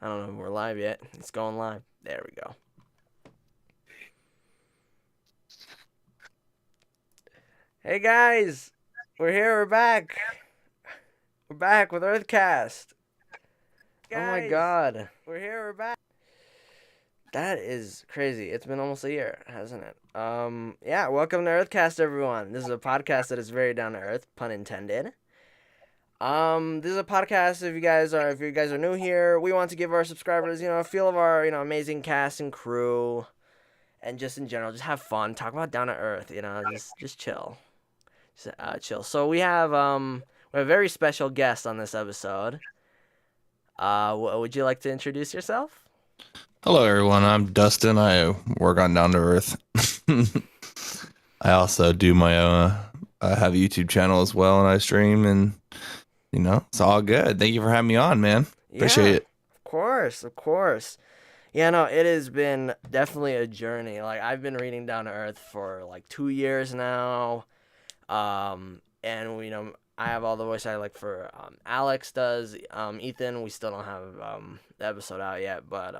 I don't know if we're live yet. It's going live. There we go. Hey guys, we're here. We're back. We're back with EarthCast. Oh my God, we're here. We're back. That is crazy. It's been almost a year, hasn't it? Yeah. Welcome to EarthCast, everyone. This is a podcast that is very down to earth, pun intended. This is a podcast. If you guys are new here, we want to give our subscribers, a feel of our, amazing cast and crew, and just in general, just have fun, talk about down to earth, just chill, chill. So we have a very special guest on this episode. Would you like to introduce yourself? Hello, everyone. I'm Dustin. I work on Down to Earth. I also do my own. I have a YouTube channel as well, and I stream, and it's all good. Thank you for having me on, man. Appreciate it. Of course. Yeah, no, it has been definitely a journey. Like, I've been reading Down to Earth for like 2 years now. And I have all the voice I like for Alex does. Ethan, we still don't have the episode out yet, but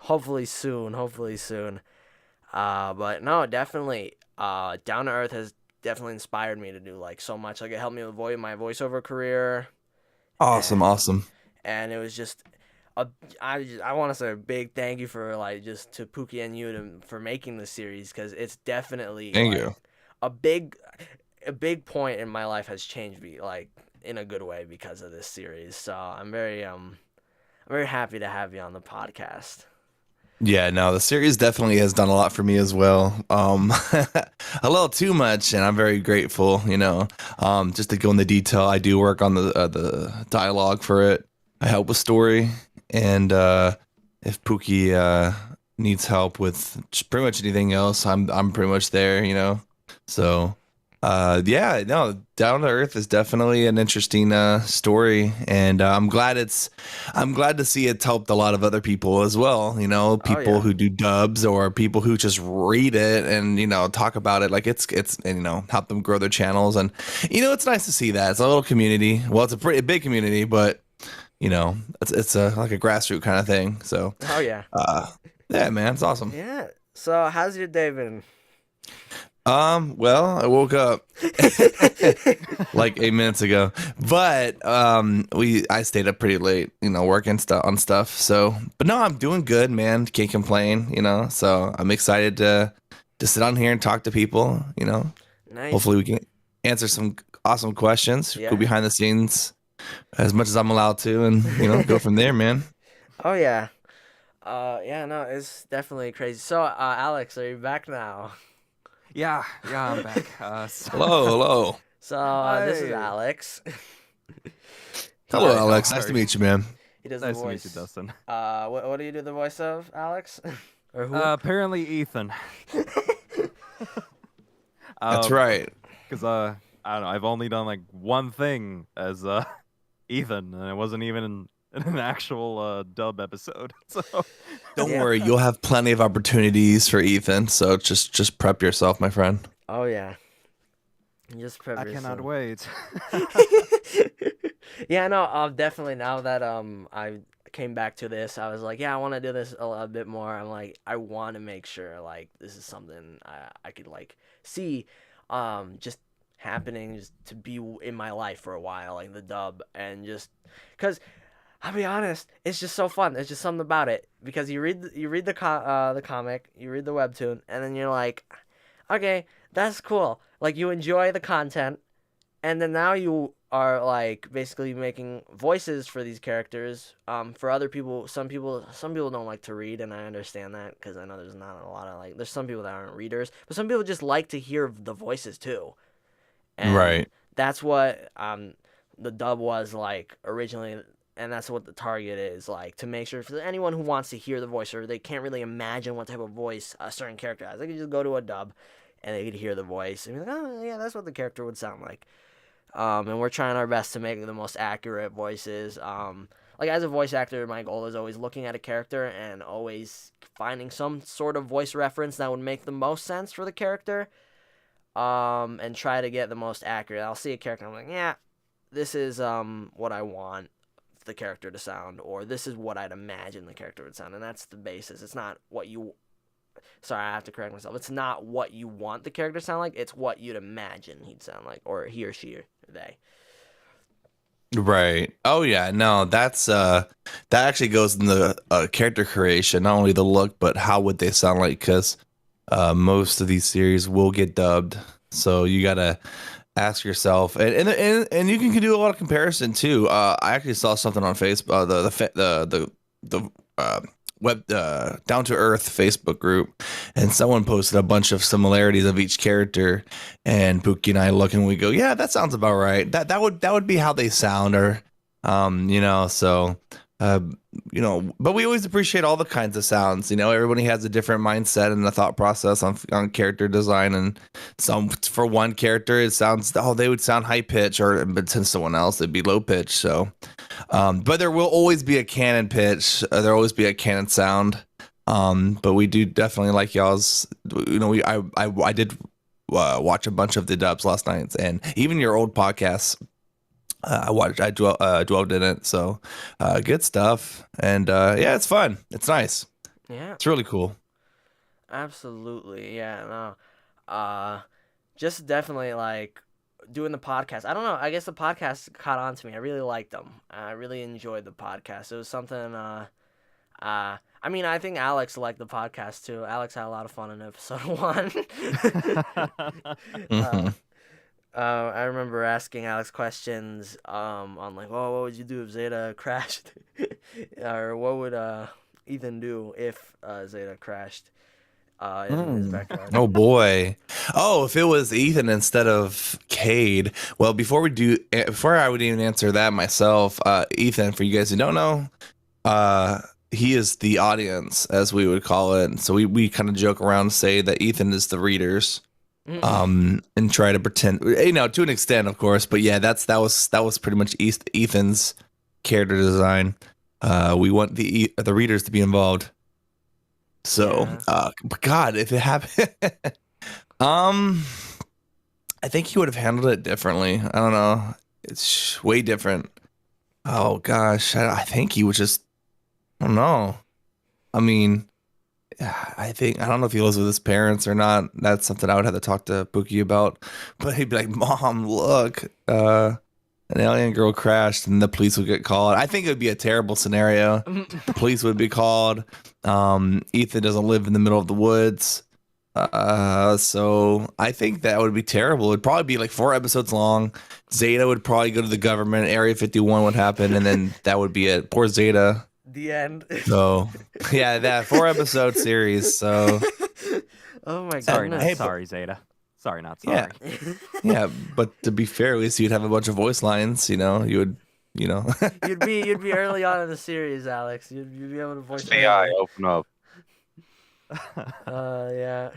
hopefully soon. But no, definitely Down to Earth has definitely inspired me to do like so much. Like, it helped me avoid my voiceover career. Awesome. And it was just I want to say a big thank you for just to Pookie and you for making this series, because it's definitely Thank you. a big point in my life has changed me in a good way because of this series. So I'm very happy to have you on the podcast. Yeah, no, the series definitely has done a lot for me as well. A little too much, and I'm very grateful. Just to go into detail, I do work on the dialogue for it. I help with story, and if Pookie needs help with pretty much anything else, I'm pretty much there. So. Yeah, no, Down to Earth is definitely an interesting story, and I'm glad to see it's helped a lot of other people as well. People who do dubs, or people who just read it and talk about it, like it's and help them grow their channels, and it's nice to see that. It's a little community. Well, it's a pretty big community, but it's like a grassroots kind of thing. So yeah, man, it's awesome. Yeah. So how's your day been? Well, I woke up like 8 minutes ago, but I stayed up pretty late, working on stuff. So, but no, I'm doing good, man. Can't complain, So I'm excited to sit on here and talk to people, Nice. Hopefully we can answer some awesome questions, go behind the scenes as much as I'm allowed to, and go from there, man. Oh yeah. Yeah, no, it's definitely crazy. So, Alex, are you back now? Yeah, I'm back. Hello. So this is Alex. Hello, Alex. Nice to meet you, man. He does nice the voice. to meet you, Dustin. What do you do the voice of, Alex? Or who? Apparently Ethan. That's right. Because I don't know. I've only done like one thing as Ethan, and it wasn't even in an actual dub episode. So don't worry, you'll have plenty of opportunities for Ethan. So just prep yourself, my friend. Oh yeah, just prep yourself. I cannot wait. Yeah, no, definitely. Now that I came back to this, I was like, yeah, I want to do this a bit more. I'm like, I want to make sure this is something I could see, just happening, just to be in my life for a while, like the dub, and just because. I'll be honest, it's just so fun. There's just something about it, because you read the comic, you read the webtoon, and then you're like, okay, that's cool. Like, you enjoy the content, and then now you are basically making voices for these characters. For other people, some people don't like to read, and I understand that, because I know there's not a lot of there's some people that aren't readers, but some people just like to hear the voices too. And right. That's what the dub was originally. And that's what the target is, to make sure for anyone who wants to hear the voice, or they can't really imagine what type of voice a certain character has, they can just go to a dub and they can hear the voice and be like, oh yeah, that's what the character would sound like. And we're trying our best to make the most accurate voices. As a voice actor, my goal is always looking at a character and always finding some sort of voice reference that would make the most sense for the character, and try to get the most accurate. I'll see a character, I'm like, yeah, this is what I want the character to sound, or this is what I'd imagine the character would sound, and that's the basis. It's not what you. Sorry, I have to correct myself. It's not what you want the character to sound like. It's what you'd imagine he'd sound like, or he or she or they. Right. Oh yeah. No, that actually goes in the character creation. Not only the look, but how would they sound like? Because most of these series will get dubbed, so you gotta ask yourself, and you can do a lot of comparison too. I actually saw something on Facebook, the web Down to Earth Facebook group, and someone posted a bunch of similarities of each character, and Pookie and I look and we go, yeah, that sounds about right. That would be how they sound, or so. Uh, but we always appreciate all the kinds of sounds. Everybody has a different mindset and a thought process on character design. And some, for one character, it sounds, they would sound high pitch, but to someone else, it'd be low pitch. So, but there will always be a canon pitch. There'll always be a canon sound. But we do definitely like y'all's. I did watch a bunch of the dubs last night, and even your old podcasts. I dwelled in it, so good stuff, and yeah, it's fun. It's nice. Yeah, it's really cool. Absolutely, yeah. No, just definitely like doing the podcast. I don't know. I guess the podcast caught on to me. I really liked them. I really enjoyed the podcast. It was something. I mean, I think Alex liked the podcast too. Alex had a lot of fun in episode 1. I remember asking Alex questions on like, oh, what would you do if Zeta crashed? Or what would Ethan do if Zeta crashed in his backyard? Oh, boy. Oh, if it was Ethan instead of Cade. Well, before I would even answer that myself, Ethan, for you guys who don't know, he is the audience, as we would call it. So we kind of joke around and say that Ethan is the readers. And try to pretend, to an extent, of course, but yeah, that was pretty much Ethan's character design. We want the readers to be involved. So, but God, if it happened, I think he would have handled it differently. I don't know. It's way different. Oh gosh, I think he would just. I don't know. I mean. I don't know if he lives with his parents or not. That's something I would have to talk to Pookie about. But he'd be like, Mom, look, an alien girl crashed and the police would get called. I think it would be a terrible scenario. The police would be called. Ethan doesn't live in the middle of the woods. So I think that would be terrible. It'd probably be like 4 episodes long. Zeta would probably go to the government. Area 51 would happen. And then that would be it. Poor Zeta. The end. So, yeah, that 4-episode series. So, oh my sorry, goodness. Hey, sorry, Zeta. Sorry, not sorry. Yeah, but to be fair, at least you'd have a bunch of voice lines. You would, you'd be early on in the series, Alex. You'd be able to voice. AI, open up. Yeah.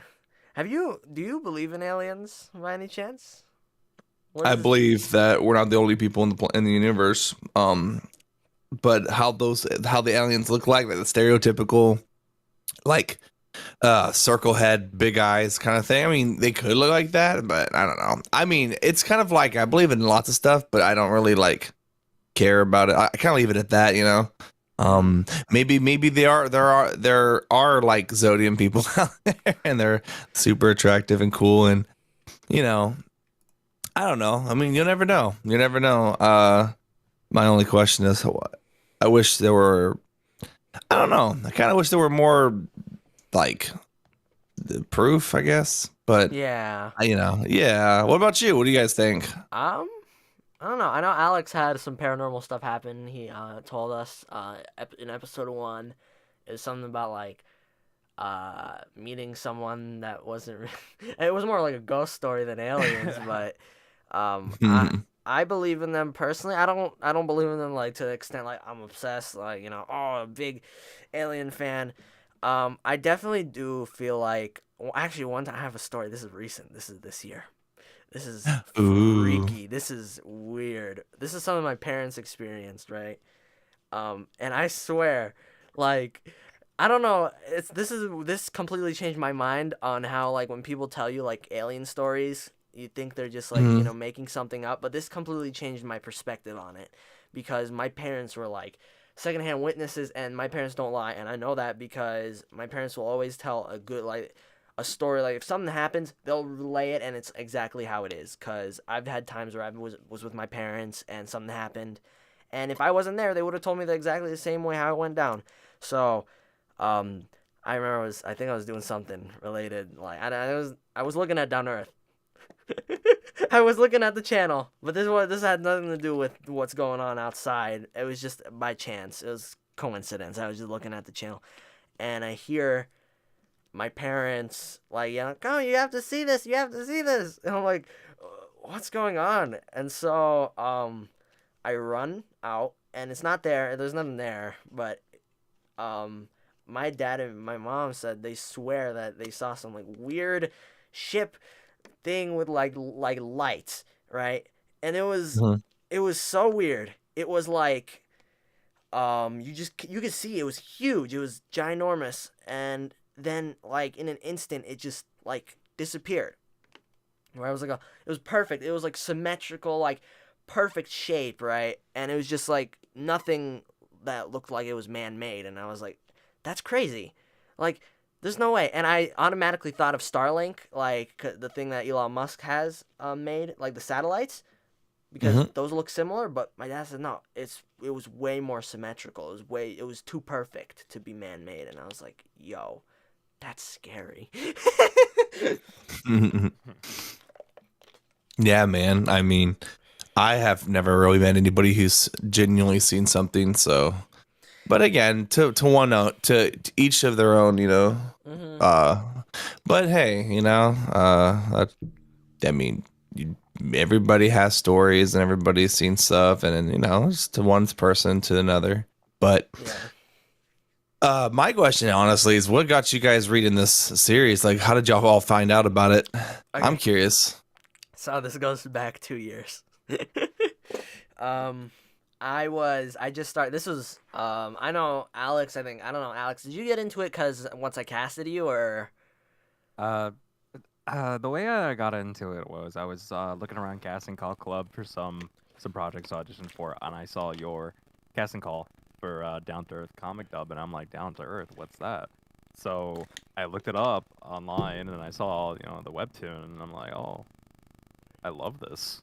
Do you believe in aliens by any chance? I believe that we're not the only people in the universe. But how the aliens look like the stereotypical, like, circle head, big eyes kind of thing. I mean, they could look like that, but I don't know. I mean, it's kind of like I believe in lots of stuff, but I don't really like care about it. I kind of leave it at that, Maybe there are like Zodium people out there, and they're super attractive and cool, and I don't know. I mean, you never know. My only question is, I wish there were. I don't know. I kind of wish there were more, like, the proof, I guess. But yeah, yeah. What about you? What do you guys think? I don't know. I know Alex had some paranormal stuff happen. He told us in episode 1, it was something about like meeting someone that wasn't. It was more like a ghost story than aliens, but I believe in them personally. I don't believe in them like to the extent like I'm obsessed, like, a big alien fan. I definitely do feel like, well, actually one time I have a story. This is recent. This is this year. This is freaky. This is weird. This is something my parents experienced, right? And I swear, like, I don't know. This completely changed my mind on how, like, when people tell you like alien stories, you think they're just like, making something up, but this completely changed my perspective on it, because my parents were like secondhand witnesses, and my parents don't lie, and I know that because my parents will always tell a story. Like if something happens, they'll relay it, and it's exactly how it is. Cause I've had times where I was with my parents and something happened, and if I wasn't there, they would have told me exactly the same way how it went down. So, I remember I think I was doing something related. Like I was looking at Down to Earth. I was looking at the channel, but this had nothing to do with what's going on outside. It was just by chance. It was coincidence. I was just looking at the channel, and I hear my parents like yelling, "Oh, you have to see this! You have to see this!" And I'm like, "What's going on?" And so I run out, and it's not there. There's nothing there, but my dad and my mom said they swear that they saw some like weird ship thing with like lights, right? And it was so weird. It was like you could see it was huge. It was ginormous, and then like in an instant it just like disappeared. Where I was like, it was perfect. It was like symmetrical, like perfect shape, right? And it was just like nothing that looked like it was man-made, and I was like, that's crazy. Like there's no way. And I automatically thought of Starlink, like the thing that Elon Musk has made, like the satellites, because those look similar. But my dad said no, it was way more symmetrical. It was too perfect to be man-made. And I was like, yo, that's scary. Yeah, man. I mean, I have never really met anybody who's genuinely seen something. So, but again, to one note, to each of their own, but hey, I mean, everybody has stories and everybody's seen stuff, and it's to one person to another. But my question, honestly, is what got you guys reading this series? Like, how did y'all all find out about it? Okay. I'm curious. So this goes back 2 years. I just started. This was I know Alex. I don't know, Alex. Did you get into it because once I casted you, or? The way I got into it was I was looking around Casting Call Club for some projects I auditioned for, and I saw your casting call for Down to Earth comic dub, and I'm like, Down to Earth, what's that? So I looked it up online, and I saw the webtoon, and I'm like, oh, I love this.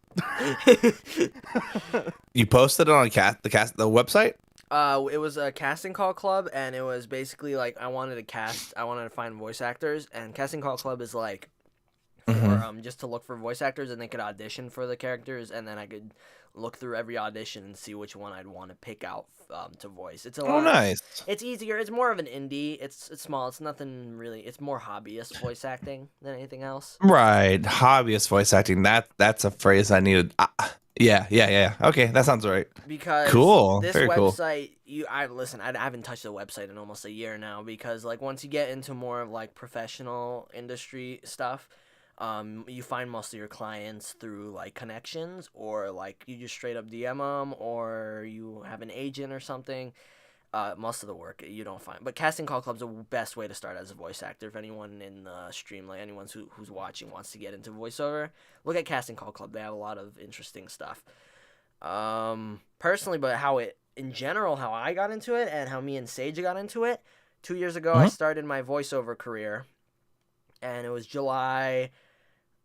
You posted it on the website? It was a casting call club, and it was basically like I wanted to find voice actors, and casting call club is like for just to look for voice actors, and they could audition for the characters, and then I could look through every audition and see which one I'd want to pick out to voice. It's nice. It's easier. It's more of an indie. It's small. It's nothing really. It's more hobbyist voice acting than anything else. Right, hobbyist voice acting. That's a phrase I needed. Yeah. Okay, that sounds right. Because cool. This Very website, cool. I haven't touched the website in almost a year now, because like once you get into more of like professional industry stuff, you find most of your clients through like connections, or like you just straight up DM them, or you have an agent or something. Most of the work you don't find, but Casting Call Club's the best way to start as a voice actor. If anyone in the stream, like anyone who's watching, wants to get into voiceover, look at Casting Call Club. They have a lot of interesting stuff. Personally, but how I got into it, and how me and Sage got into it. 2 years ago, I started my voiceover career, and it was July.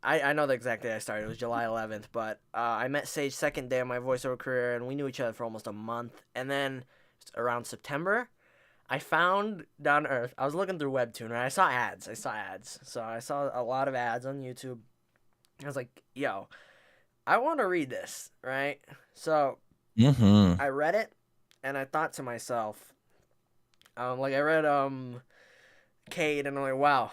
I know the exact day I started. It was July 11th, but I met Sage second day of my voiceover career, and we knew each other for almost a month. And then around September, I found Down to Earth. I was looking through Webtoon, and I saw ads. So I saw a lot of ads on YouTube. I was like, yo, I want to read this, right? So I read it, and I thought to myself, I read Cade, and I'm like, wow,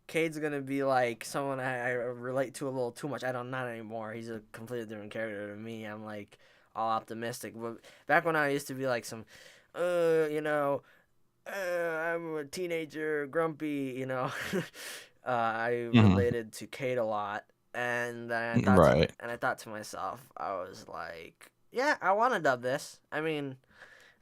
Cade's gonna be like someone I relate to a little too much. Not anymore. He's a completely different character to me. I'm like all optimistic. But back when I used to be like some, I'm a teenager, grumpy, I related to Cade a lot, and I thought to myself, I was like, yeah, I want to dub this. I mean,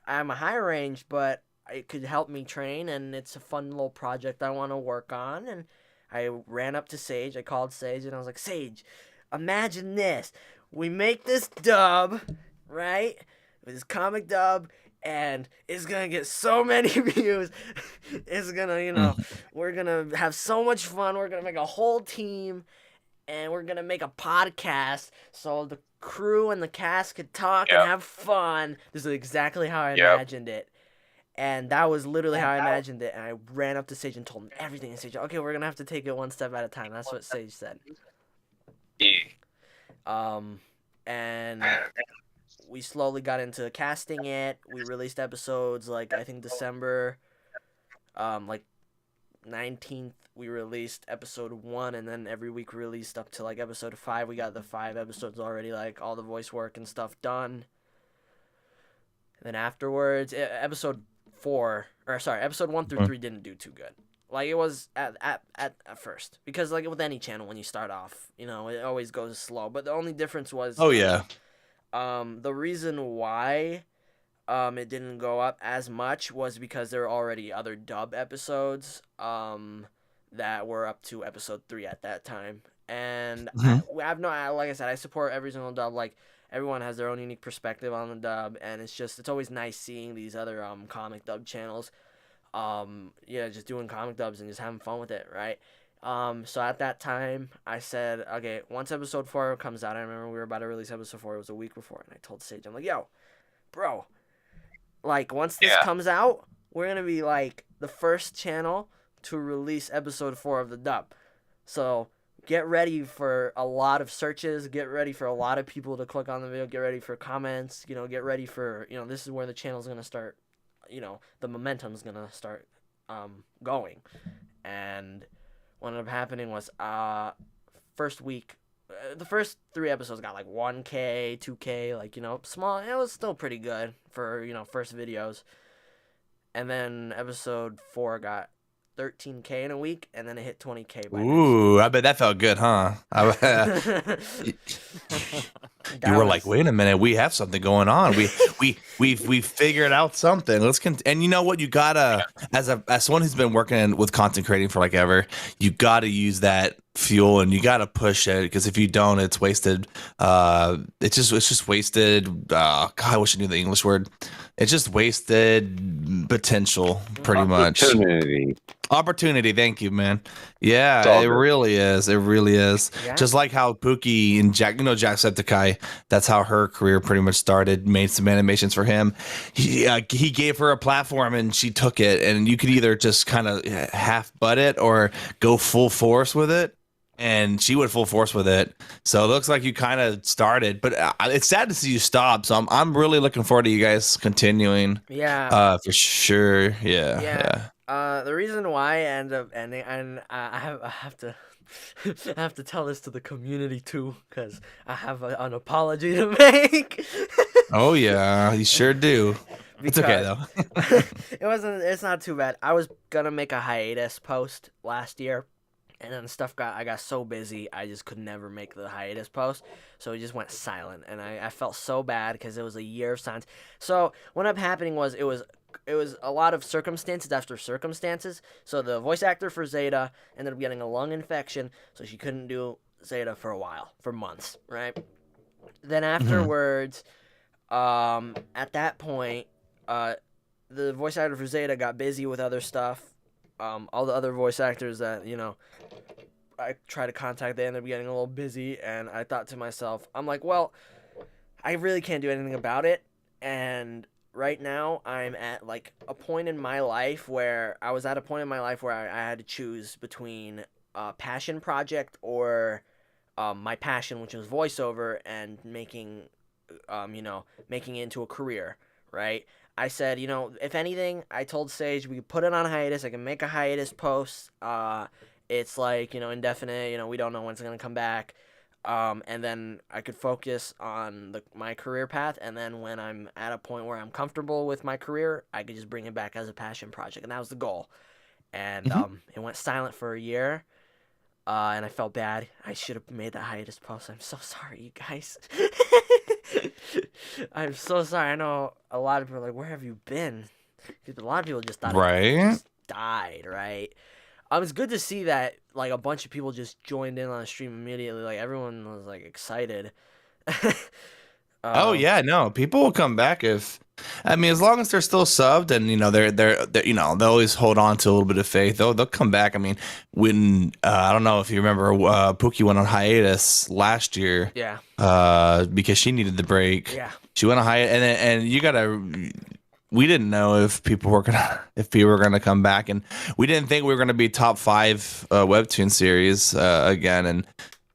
I'm a high range, but it could help me train, and it's a fun little project I want to work on. And I ran up to Sage. I called Sage, and I was like, Sage, imagine this. We make this dub. right? With his comic dub, and it's gonna get so many views. It's gonna, we're gonna have so much fun. We're gonna make a whole team, and we're gonna make a podcast so the crew and the cast could talk and have fun. This is exactly how I imagined it. And that was literally how I imagined it. And I ran up to Sage and told him everything. And Sage, okay, we're gonna have to take it one step at a time. That's what Sage said. And we slowly got into casting it. We released episodes like I think December, like 19th. We released episode 1, and then every week we released up to like episode 5. We got the 5 episodes already, like all the voice work and stuff done. And then afterwards, episode 1 through 3 didn't do too good. Like it was at first, because like with any channel when you start off, it always goes slow. But the only difference was the reason why it didn't go up as much was because there were already other dub episodes that were up to episode 3 at that time. And I have like I said, I support every single dub. Like everyone has their own unique perspective on the dub, and it's always nice seeing these other comic dub channels just doing comic dubs and just having fun with it, right? So at that time I said, okay, once episode 4 comes out, I remember we were about to release episode 4, it was a week before, and I told Sage, I'm like, yo, bro, like once this comes out, we're gonna be like the first channel to release episode 4 of the dub. So get ready for a lot of searches, get ready for a lot of people to click on the video, get ready for comments, get ready for, this is where the channel's going to start, the momentum's going to start going. And what ended up happening was first week, the first 3 episodes got like 1K, 2K, like, small. It was still pretty good for, first videos. And then episode 4 got 13K in a week, and then it hit 20K by Ooh, I bet that felt good, huh? You were like, wait a minute, we have something going on. We figured out something. And you know what? You gotta, as someone who's been working with content creating for like ever, you gotta use that fuel and you gotta push it, because if you don't, it's wasted. It's just wasted. God, I wish I knew the English word. It's just wasted potential, pretty much. Opportunity. Thank you, man. Yeah, it really is. It really is. Yeah. Just like how Pookie and Jack, Jacksepticeye, that's how her career pretty much started. Made some animations for him. He gave her a platform and she took it. And you could either just kind of half butt it or go full force with it. And she went full force with it. So it looks like you kind of started, but it's sad to see you stop. So I'm really looking forward to you guys continuing. Yeah. For sure. Yeah. The reason why I end up ending, and I have to I have to tell this to the community too, because I have an apology to make. Oh yeah, you sure do. It's okay though. It's not too bad. I was gonna make a hiatus post last year, and then I got so busy, I just could never make the hiatus post, so it just went silent, and I felt so bad because it was a year of silence. So what ended up happening was it was a lot of circumstances after circumstances. So the voice actor for Zeta ended up getting a lung infection, so she couldn't do Zeta for a while, for months, right? Then afterwards, at that point, the voice actor for Zeta got busy with other stuff. All the other voice actors that, I tried to contact, they ended up getting a little busy, and I thought to myself, I'm like, well, I really can't do anything about it, and right now I'm at like a point in my life where I had to choose between a passion project or my passion, which was voiceover, and making it into a career, right? I said, if anything, I told Sage we could put it on hiatus. I can make a hiatus post. It's like, indefinite. We don't know when it's going to come back. And then I could focus on my career path. And then when I'm at a point where I'm comfortable with my career, I could just bring it back as a passion project. And that was the goal. And it went silent for a year. And I felt bad. I should have made that hiatus post. I'm so sorry, you guys. I'm so sorry. I know a lot of people are like, where have you been? Because a lot of people just thought it just died, right? It's good to see that like a bunch of people just joined in on the stream immediately. Like everyone was like excited. Oh Uh, yeah, no, people will come back if, I mean, as long as they're still subbed and they're you know, they'll always hold on to a little bit of faith. They'll come back. I mean, when I don't know if you remember, Pookie went on hiatus last year, yeah, because she needed the break. yeah, She went on hiatus, and you gotta. We didn't know if people were gonna come back, and we didn't think we were gonna be top 5 webtoon series again, and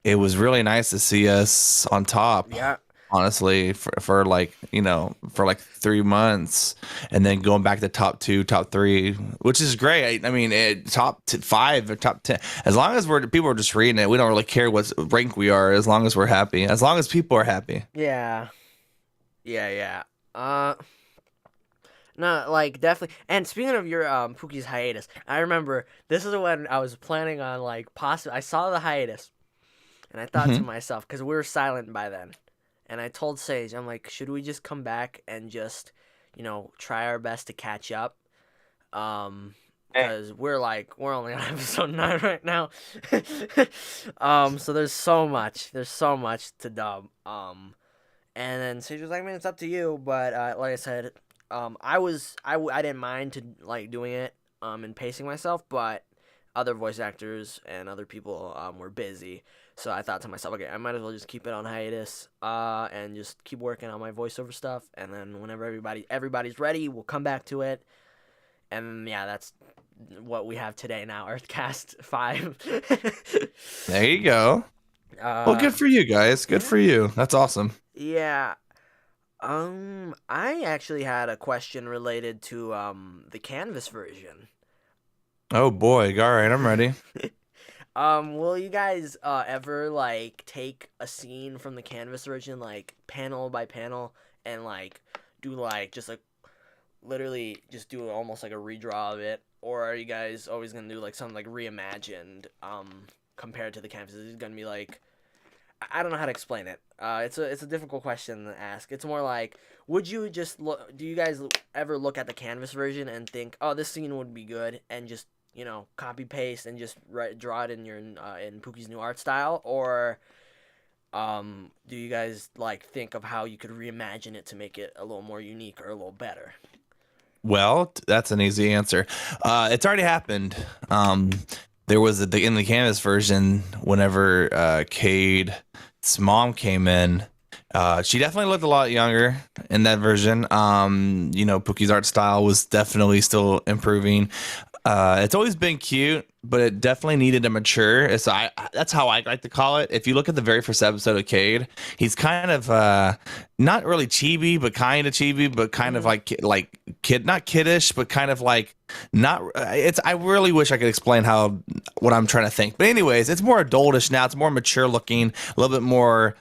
it was really nice to see us on top, yeah. honestly, for like, you know, for like 3 months, and then going back to top 2, top 3, which is great. I mean, top 5 or top 10, as long as people are just reading it, we don't really care what rank we are, as long as we're happy, as long as people are happy. Yeah. Yeah, yeah. No, like definitely. And speaking of your Pookie's hiatus, I remember this is when I was planning on like possibly I saw the hiatus and I thought to Hmm. myself cuz we were silent by then. And I told Sage, I'm like, should we just come back and just, try our best to catch up? Because we're only on episode 9 right now. So there's so much to dub. And then Sage was like, man, it's up to you. But like I said, I didn't mind to like doing it and pacing myself, but other voice actors and other people were busy. So I thought to myself, okay, I might as well just keep it on hiatus and just keep working on my voiceover stuff. And then whenever everybody's ready, we'll come back to it. And yeah, that's what we have today now, EarthCast 5. There you go. Well, good for you guys. Good for you. That's awesome. Yeah. I actually had a question related to the Canvas version. Oh boy. All right, I'm ready. Will you guys ever like take a scene from the Canvas version, like panel by panel, and like do like just like literally just do almost like a redraw of it, or are you guys always gonna do like something like reimagined compared to the Canvas? Is it gonna be like I don't know how to explain it. It's a difficult question to ask. It's more like, would you just look? Do you guys ever look at the Canvas version and think, oh, this scene would be good, and just copy paste and just draw it in your in Pookie's new art style, or do you guys like think of how you could reimagine it to make it a little more unique or a little better? Well, that's an easy answer. It's already happened. There was in the Canvas version, whenever Cade's mom came in, she definitely looked a lot younger in that version. Pookie's art style was definitely still improving. It's always been cute, but it definitely needed to mature. That's how I like to call it. If you look at the very first episode of Cade, he's kind of not really chibi, but kind of chibi, but kind of like kid, not kiddish, but kind of like not. It's. I really wish I could explain what I'm trying to think. But anyways, it's more adultish now. It's more mature looking, a little bit more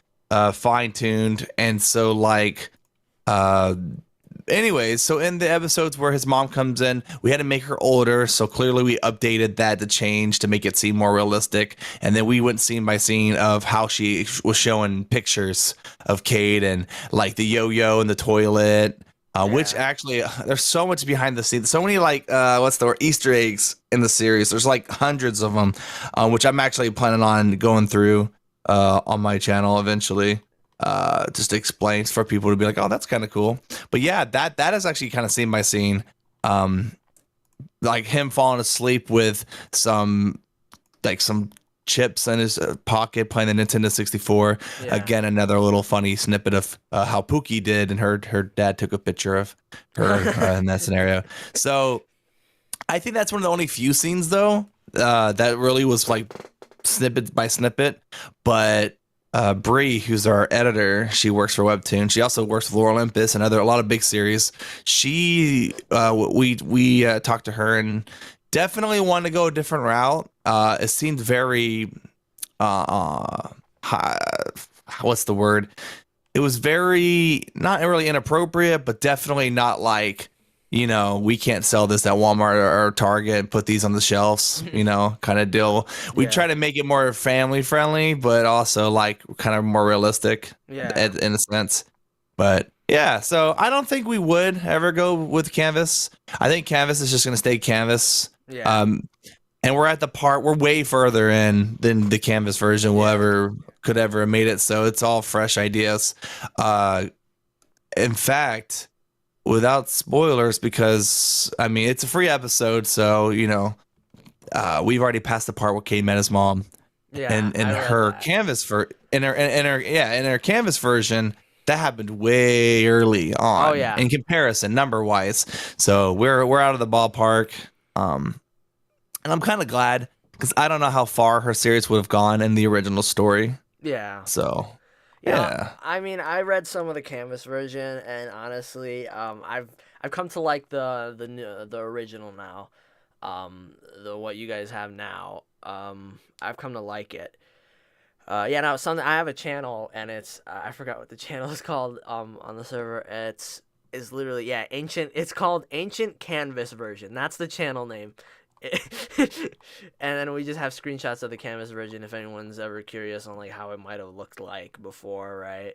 fine tuned, and so like. Anyways, so in the episodes where his mom comes in, we had to make her older. So clearly we updated that to change to make it seem more realistic. And then we went scene by scene of how she was showing pictures of Cade and like the yo-yo in the toilet, which actually there's so much behind the scenes. So many like, what's the word? Easter eggs in the series. There's like hundreds of them, which I'm actually planning on going through on my channel eventually. Just to explain for people to be like, oh, that's kind of cool. But yeah, that is actually kind of scene by scene. Like him falling asleep with some chips in his pocket playing the Nintendo 64. Yeah. Again, another little funny snippet of how Pookie did, and her dad took a picture of her in that scenario. So I think that's one of the only few scenes though that really was like snippet by snippet, but Bree, who's our editor, she works for Webtoon. She also works with Lore Olympus and a lot of big series. We talked to her and definitely wanted to go a different route. It seemed very, what's the word? It was very not really inappropriate, but definitely not like, we can't sell this at Walmart or Target and put these on the shelves, kind of deal. We try to make it more family friendly, but also like kind of more realistic in a sense. But yeah, so I don't think we would ever go with Canvas. I think Canvas is just going to stay Canvas. Yeah. And we're at the part we're way further in than the canvas version will ever could ever have made it. So it's all fresh ideas. In fact, without spoilers, because I mean it's a free episode, so we've already passed the part where Cade met his mom. Yeah, And in her canvas in her canvas version, that happened way early on. Oh yeah. In comparison, number wise. So we're out of the ballpark. And I'm kind of glad because I don't know how far her series would have gone in the original story. Yeah. So, yeah. I mean, I read some of the canvas version, and honestly, I've come to like the original now, the what you guys have now. I've come to like it. Now something I have a channel, and it's I forgot what the channel is called. On the server, it's literally ancient. It's called Ancient Canvas Version. That's the channel name. And then we just have screenshots of the canvas version if anyone's ever curious on like how it might have looked like before, right?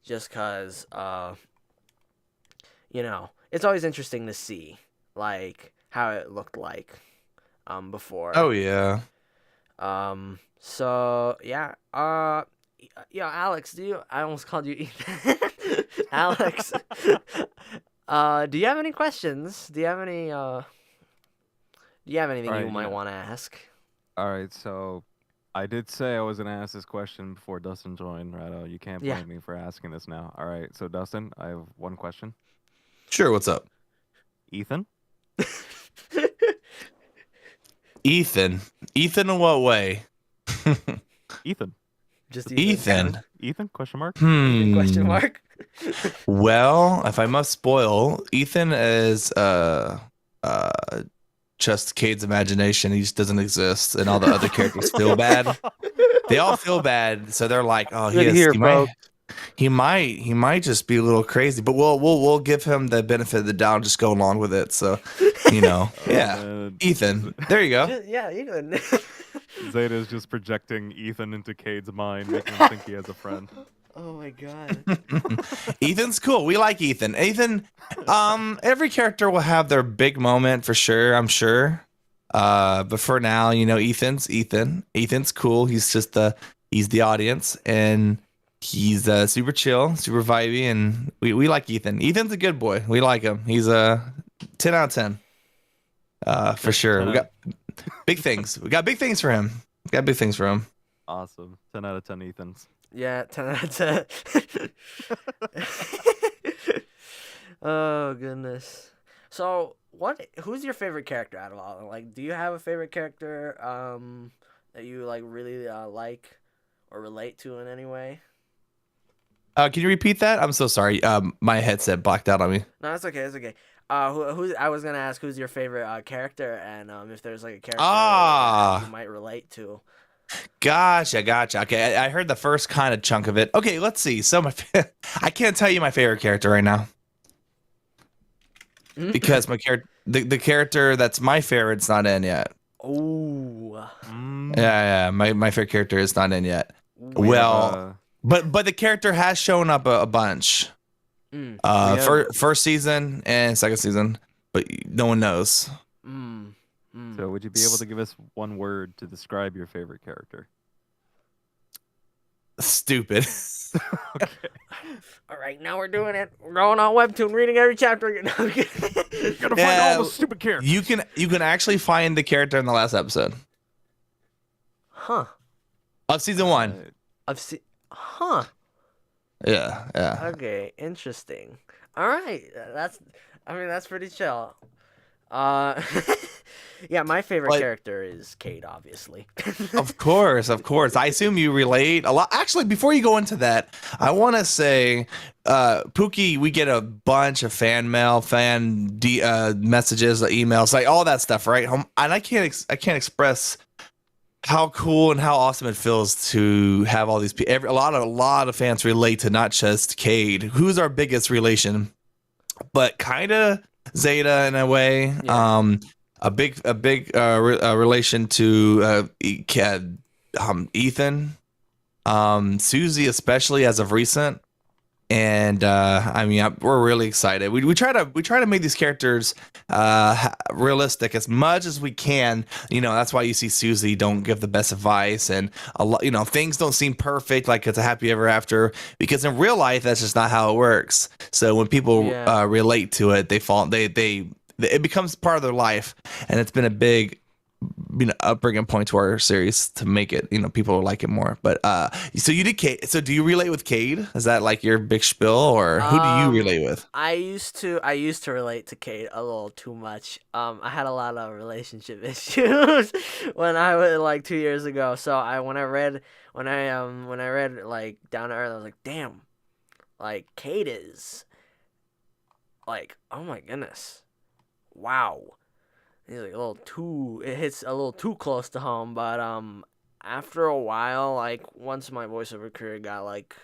Just cause it's always interesting to see like how it looked like before. Oh yeah. So yeah. Alex, I almost called you Ethan. Alex. Do you have any questions? Do you have anything you might want to ask? All right, so I did say I was going to ask this question before Dustin joined, Rado. You can't blame me for asking this now. All right, so Dustin, I have one question. Sure, what's up? Ethan? Ethan in what way? Ethan. Just Ethan. Ethan? Question mark? Ethan, question mark? Well, if I must spoil, Ethan is just Cade's imagination. He just doesn't exist, and all the other characters feel bad. They all feel bad, so they're like, "Oh, he might just be a little crazy." But we'll give him the benefit of the doubt, and just go along with it. So, Ethan. There you go. Ethan. Zeta is just projecting Ethan into Cade's mind, making him think he has a friend. Oh my god. Ethan's cool. We like Ethan. Every character will have their big moment for sure, I'm sure. But for now, Ethan's Ethan. Ethan's cool. He's just he's the audience, and he's super chill, super vibey, and we like Ethan. Ethan's a good boy. We like him. He's a 10 out of 10. For sure. We got big things. We got big things for him. Awesome. 10 out of 10 Ethans. Yeah, 10 out of 10. Oh, goodness. So, who's your favorite character out of all of them? Like, do you have a favorite character that you, like, really like or relate to in any way? Can you repeat that? I'm so sorry. My headset blacked out on me. No, it's okay. It's okay. I was going to ask who's your favorite character and if there's, like, a character that you might relate to. Gotcha. Okay, I heard the first kind of chunk of it. Okay, let's see. So I can't tell you my favorite character right now because the character that's my favorite's not in yet. Oh. Yeah. My favorite character is not in yet. But the character has shown up a bunch. First season and second season, but no one knows. So would you be able to give us one word to describe your favorite character? Stupid. Okay. All right, now we're doing it. We're going on Webtoon, reading every chapter. You're gonna find all the stupid characters. You can actually find the character in the last episode. Huh. Of season 1. Huh. Yeah. Okay, interesting. All right, that's pretty chill. Yeah, my favorite character is Cade, obviously. Of course. I assume you relate a lot. Actually, before you go into that, I want to say, Pookie, we get a bunch of fan mail, messages, emails, like all that stuff, right? And I can't express how cool and how awesome it feels to have all these people. A lot of fans relate to not just Cade, who's our biggest relation, but kind of Zeta in a way. Yeah. A big relation to Ethan, Susie especially as of recent. And I mean, we're really excited. We try to make these characters realistic as much as we can. You know, that's why you see Susie don't give the best advice, and a lot. You know, things don't seem perfect, like it's a happy ever after, because in real life that's just not how it works. So when people Yeah. relate to it, they it becomes part of their life, and it's been a big upbringing point to our series to make it, people like it more. But so you did Cade. So do you relate with Cade? Is that like your big spill, or who do you relate with? I used to relate to Kate a little too much. I had a lot of relationship issues when I was like 2 years ago. So when I read like Down to Earth, I was like, damn, like Kate is like, oh my goodness, wow. He's like a little too. It hits a little too close to home, but after a while, like once my voiceover career got like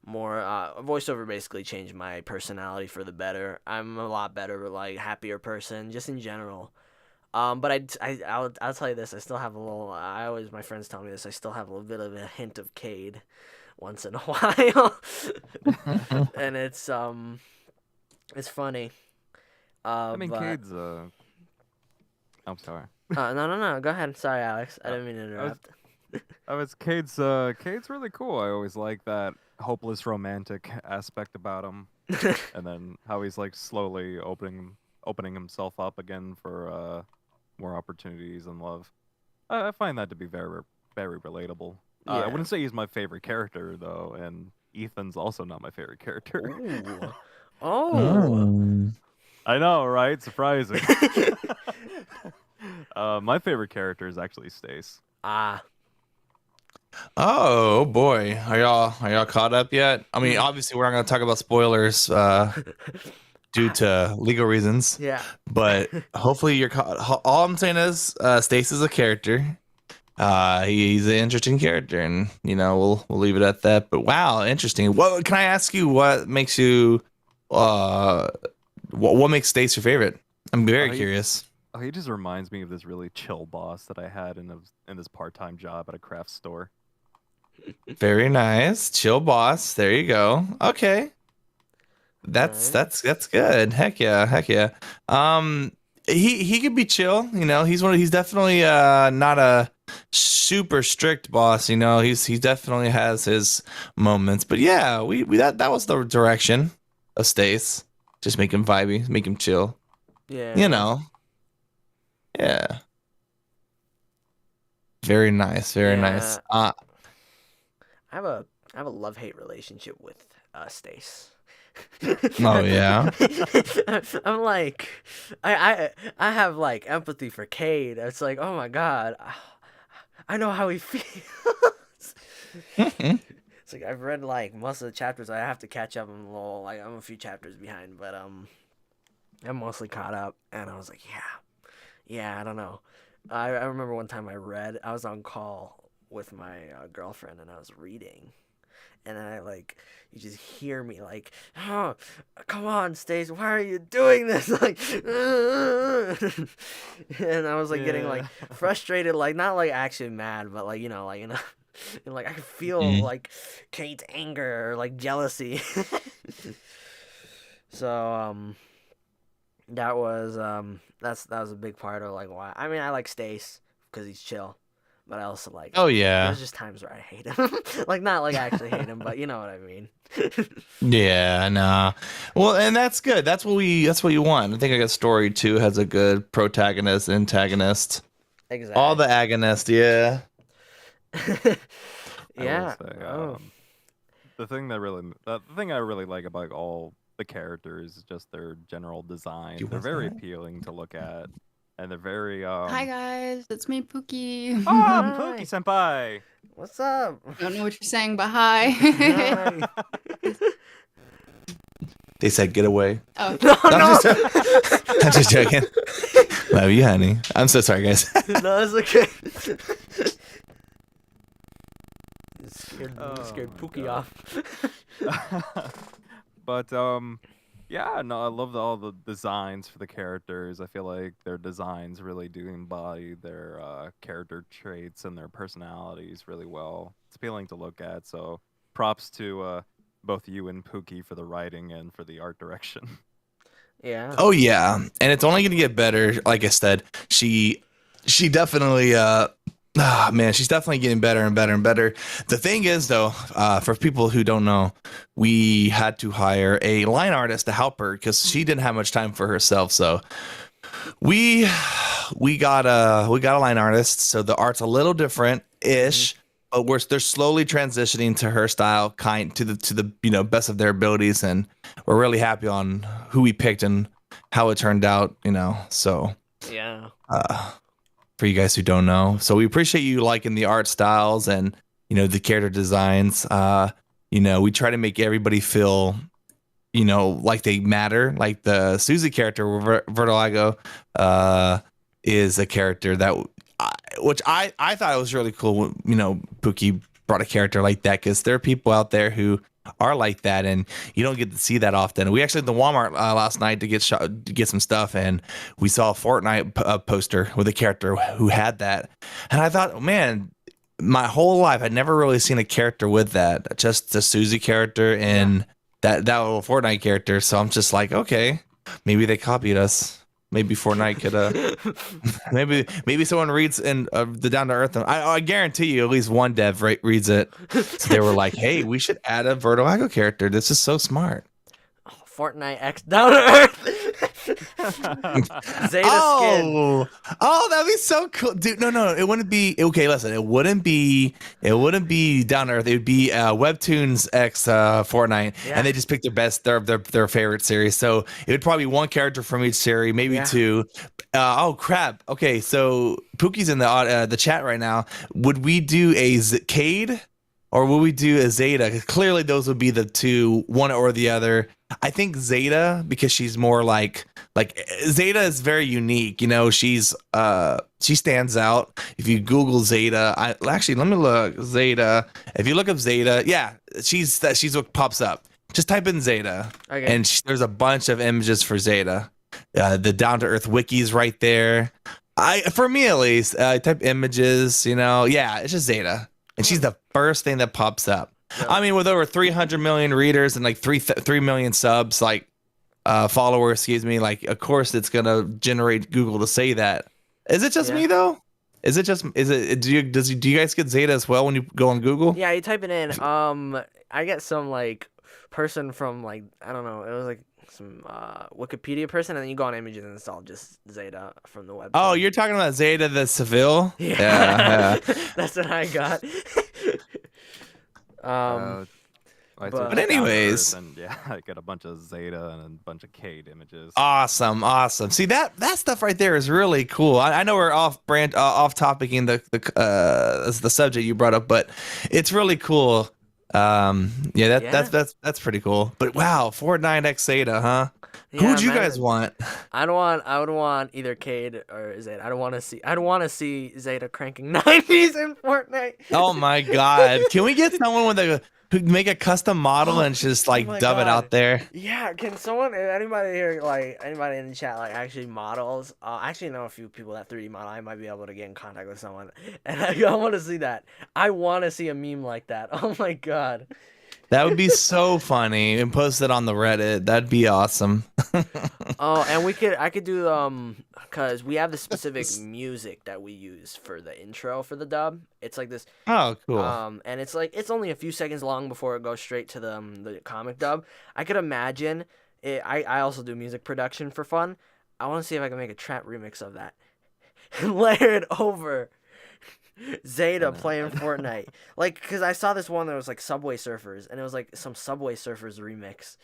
more, voiceover basically changed my personality for the better. I'm a lot better, like happier person, just in general. But I'll tell you this. I still have a little. My friends tell me this. I still have a little bit of a hint of Cade, once in a while, and it's funny. I mean, But Cade's I'm sorry. no. Go ahead. Sorry, Alex. I Uh, didn't mean to I was interrupt. Cade's really cool. I always like that hopeless romantic aspect about him, and then how he's like slowly opening himself up again for more opportunities and love. I find that to be very very relatable. I Yeah. wouldn't say he's my favorite character though, and Ethan's also not my favorite character. Ooh. Oh. Mm. I know, right? Surprising. My favorite character is actually Stace. Ah. Oh boy, are y'all caught up yet? I mean, obviously we're not going to talk about spoilers due to legal reasons, Yeah. but hopefully you're caught. All I'm saying is, Stace is a character. He's an interesting character, and we'll leave it at that. But wow, interesting. What can I ask you? What makes you uh what makes Stace your favorite? I'm Oh, very he, curious. oh, he just reminds me of this really chill boss that I had in this part-time job at a craft store. Very nice, chill boss. There you go. Okay, that's Alright. that's good. Heck yeah, heck yeah. Um, he could be chill. He's definitely not a super strict boss. He definitely has his moments. But yeah, we that was the direction of Stace. Just make him vibey, make him chill. You Yeah. know, yeah. Very nice, very nice. Yeah. I have a I have a love-hate relationship with Stace. Oh yeah. I'm like, I have like empathy for Cade. It's like, oh my god, I know how he feels. It's like I've read like most of the chapters. I have to catch up. I'm a few chapters behind, but I'm mostly caught up. And I was like, yeah, I don't know. I remember one time I was on call with my girlfriend, and I was reading, and I like, you just hear me like, oh, come on, Stace, why are you doing this? Like, and I was like getting like Yeah. frustrated, like not like actually mad, but like and like I could feel Mm. like Kate's anger or like jealousy. So that was a big part of like why. I mean, I like Stace because he's chill, but I also like, Oh yeah. there's just times where I hate him. Like not like I actually hate him, but you know what I mean. Yeah, nah. Well, and that's good. That's what you want. I think like a story too has a good protagonist, antagonist, all the Exactly. agonist. Yeah. I will Yeah. say, Oh. the thing I really like about all the characters is just their general You design. They're want very that? appealing to look at, and they're very Hi guys, it's me Pookie. ah Pookie Hi. senpai. What's up? Don't know what you're saying, but hi. Hi. They said get away. Oh, No, I'm no. just, I'm just joking. Love you, honey. I'm so sorry, guys. No, it's okay. You scared Oh my Pookie God. off. But yeah, no, I love all the designs for the characters. I feel like their designs really do embody their character traits and their personalities really well. It's appealing to look at. So props to both you and Pookie for the writing and for the art direction. Yeah. Oh yeah, and it's only gonna get better. Like I said, she definitely man, she's definitely getting better and better and better. The thing is though, for people who don't know, we had to hire a line artist to help her because she didn't have much time for herself. So we got a line artist. So the art's a little different ish. But they're slowly transitioning to her style, to the best of their abilities, and we're really happy on who we picked and how it turned out. So Yeah. For you guys who don't know, so we appreciate you liking the art styles and the character designs. We try to make everybody feel like they matter. Like the Susie character, Vertilago, is a character that. Which I thought it was really cool. Pookie brought a character like that because there are people out there who are like that, and you don't get to see that often. We actually at the Walmart last night to get some stuff, and we saw a Fortnite poster with a character who had that, and I thought, man, my whole life I'd never really seen a character with that. Just the Susie character and that little Fortnite character. So I'm just like, okay, maybe they copied us. Maybe Fortnite could maybe someone reads in the Down to Earth. I guarantee you at least one dev reads it. So they were like, hey, we should add a Vertilago character. This is so smart. Oh, Fortnite X Down to Earth. Zeta skin. Oh, that'd be so cool, dude. No, it wouldn't be. Okay, listen, it wouldn't be Down to Earth. It would be Webtoons X Fortnite, and they just pick their favorite series. So it would probably be one character from each series, maybe two. Oh crap. Okay, so Pookie's in the chat right now. Would we do a Cade or would we do a Zeta? 'Cause clearly those would be the two, one or the other. I think Zeta because she's more like Zeta is very unique. She stands out. If you Google Zeta, let me look Zeta. If you look up Zeta, she's what pops up. Just type in Zeta, and there's a bunch of images for Zeta. The Down to Earth wiki's right there. For me at least, type images. It's just Zeta, and she's the first thing that pops up. Yep. I mean, with over 300 million readers and like 3 million subs, followers, excuse me, of course it's gonna generate Google to say that. Is it just me though? Do you guys get Zeta as well when you go on Google? Yeah, you type it in. I get some person from I don't know, it was some Wikipedia person, and then you go on images and it's all just Zeta from the website. Oh, you're talking about Zeta the Seville? Yeah. That's what I got. But anyways, I got a bunch of Zeta and a bunch of Cade images. Awesome. See that stuff right there is really cool. I know we're off topic in the subject you brought up, but it's really cool. That's pretty cool. But wow, Fortnite X Zeta, huh? Yeah, who would you guys want? I would want either Cade or Zeta. I don't want to see Zeta cranking 90s in Fortnite. Oh my god. Can we get someone who make a custom model and just dub it out there? Yeah, can someone, anybody here, anybody in the chat, actually models? I actually know a few people that 3D model. I might be able to get in contact with someone, and I want to see that. I want to see a meme like that. Oh my god. That would be so funny, and post it on the Reddit. That'd be awesome. Oh, and I could do because we have the specific music that we use for the intro for the dub. It's like this. Oh, cool. And it's only a few seconds long before it goes straight to the comic dub. I could imagine it. I also do music production for fun. I want to see if I can make a trap remix of that and layer it over Zeta playing Fortnite. Because I saw this one that was Subway Surfers, and it was some Subway Surfers remix.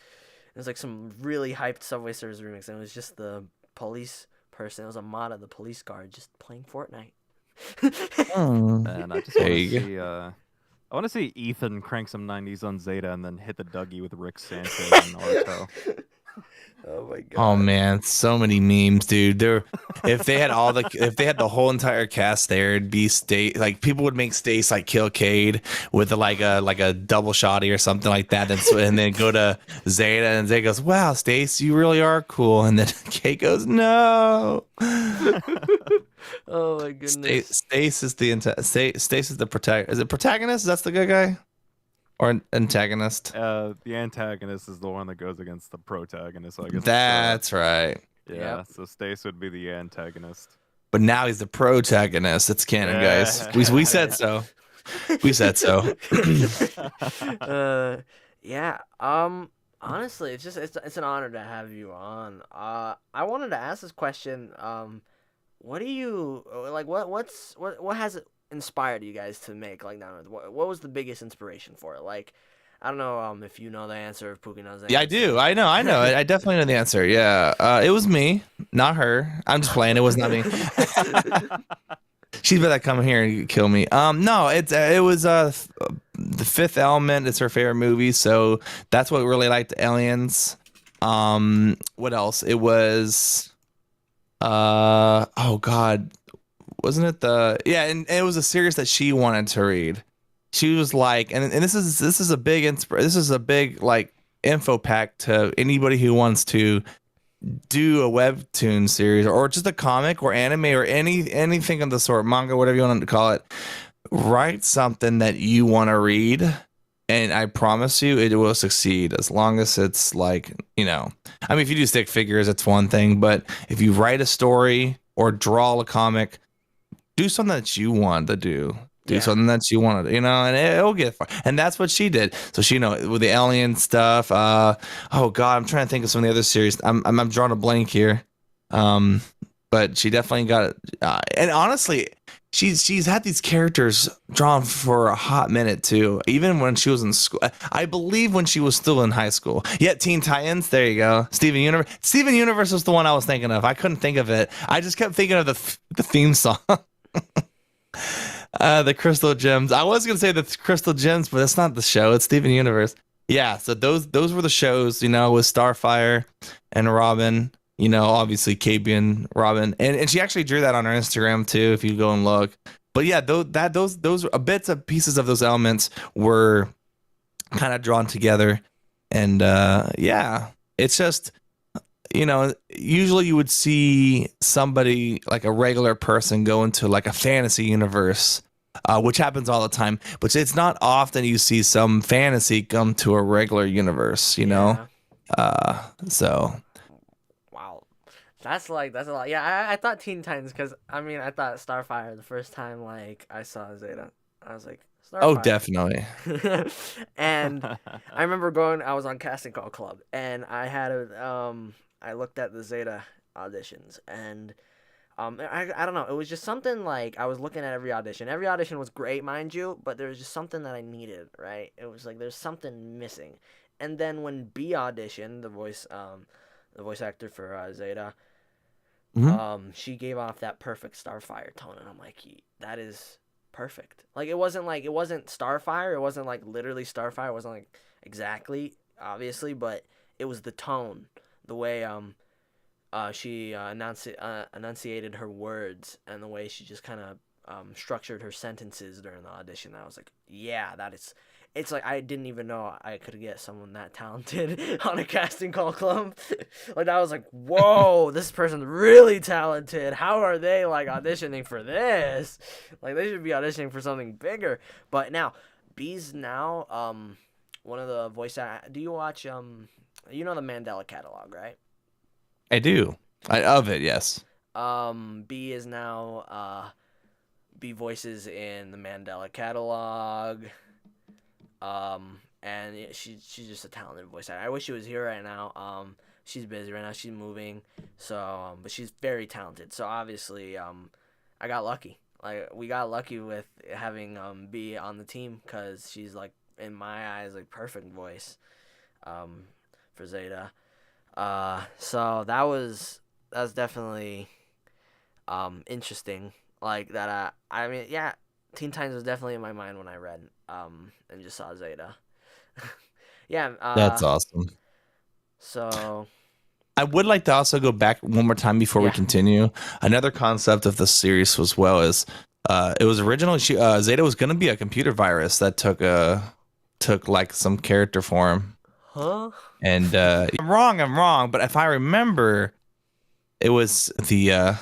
It was some really hyped Subway Surfers remix, and it was just the police person. It was a mod of the police guard just playing Fortnite. And I just want to see I want to see Ethan crank some 90s on Zeta and then hit the Dougie with Rick Sanchez and Naruto. Oh my god. Oh man, so many memes, dude. If they had the whole entire cast there, it'd be people would make Stace kill Cade with a double shotty or something like that, and then go to Zeta, and Zeta goes, "Wow, Stace, you really are cool," and then Cade goes, "No." Oh my goodness. Stace is the protagonist. Is it protagonist? That's the good guy. or antagonist. The antagonist is the one that goes against the protagonist. So I guess That's right. yeah. Yep. So Stace would be the antagonist. But now he's the protagonist. It's canon, guys. Yeah. We said so. We said so. Yeah. Honestly, it's an honor to have you on. I wanted to ask this question. What do you like? What has inspired you guys to make like Down to Earth? What was the biggest inspiration for it? Like, I don't know if you know the answer, if Pookie knows the Yeah, I answer. do. I know. I definitely know the answer. Yeah. It was me, not her. I'm just playing. It was not me. She's better come here and kill me. No, it was The Fifth Element. It's her favorite movie, so that's what we really liked. Aliens. What else? It was oh God, wasn't it and it was a series that she wanted to read. She was like, and this is a big like info pack to anybody who wants to do a webtoon series or just a comic or anime or anything of the sort, manga, whatever you want to call it. Write something that you want to read, and I promise you it will succeed, as long as it's like, I mean, if you do stick figures, it's one thing, but if you write a story or draw a comic, do something that you want to do. Something that you want to, and it'll get far. And that's what she did. So she, with the alien stuff. Oh God, I'm trying to think of some of the other series. I'm drawing a blank here. But she definitely got it. And honestly, she's had these characters drawn for a hot minute too. Even when she was in school, I believe when she was still in high school. Yeah, Teen Titans. There you go. Steven Universe. Steven Universe was the one I was thinking of. I couldn't think of it. I just kept thinking of the theme song. The Crystal Gems. I was gonna say the Crystal Gems, but that's not the show. It's Steven Universe. Yeah, so those were the shows, with Starfire and Robin. Obviously Cabian, Robin, and she actually drew that on her Instagram too, if you go and look. But yeah, those bits of pieces of those elements were kind of drawn together, and yeah, it's just. Usually you would see somebody like a regular person go into like a fantasy universe, which happens all the time, but it's not often you see some fantasy come to a regular universe, Yeah. So. Wow. That's a lot. Yeah, I thought Teen Titans because, I thought Starfire the first time, like, I saw Zeta. I was like, Starfire. Oh, definitely. And I remember I was on Casting Call Club, and I had I looked at the Zeta auditions, and I don't know. It was just something like I was looking at every audition. Every audition was great, mind you, but there was just something that I needed, right? It was like there's something missing. And then when B auditioned, the voice actor for Zeta, she gave off that perfect Starfire tone, and I'm like, that is perfect. Like it wasn't Starfire. It wasn't like literally Starfire. It wasn't like exactly, obviously, but it was the tone. The way she enunciated her words, and the way she just kind of structured her sentences during the audition. I was like, yeah, it's like I didn't even know I could get someone that talented on a Casting Call Club. Like I was like, whoa, this person's really talented. How are they like auditioning for this? Like they should be auditioning for something bigger. But now, B's now one of the voice. Do you watch the Mandela Catalog, right? I do. Of it, yes. B is now B voices in the Mandela Catalog. And she's just a talented voice actor. I wish she was here right now. She's busy right now. She's moving. So, but she's very talented. So obviously, I got lucky. Like we got lucky with having B on the team because she's like in my eyes like perfect voice. For Zeta. So that's definitely interesting. Like that yeah, Teen Titans was definitely in my mind when I read and just saw Zeta. Yeah, That's awesome. So I would like to also go back one more time before we continue. Another concept of the series as well is it was originally Zeta was going to be a computer virus that took like some character form. Huh? And I'm wrong, but if I remember, it was the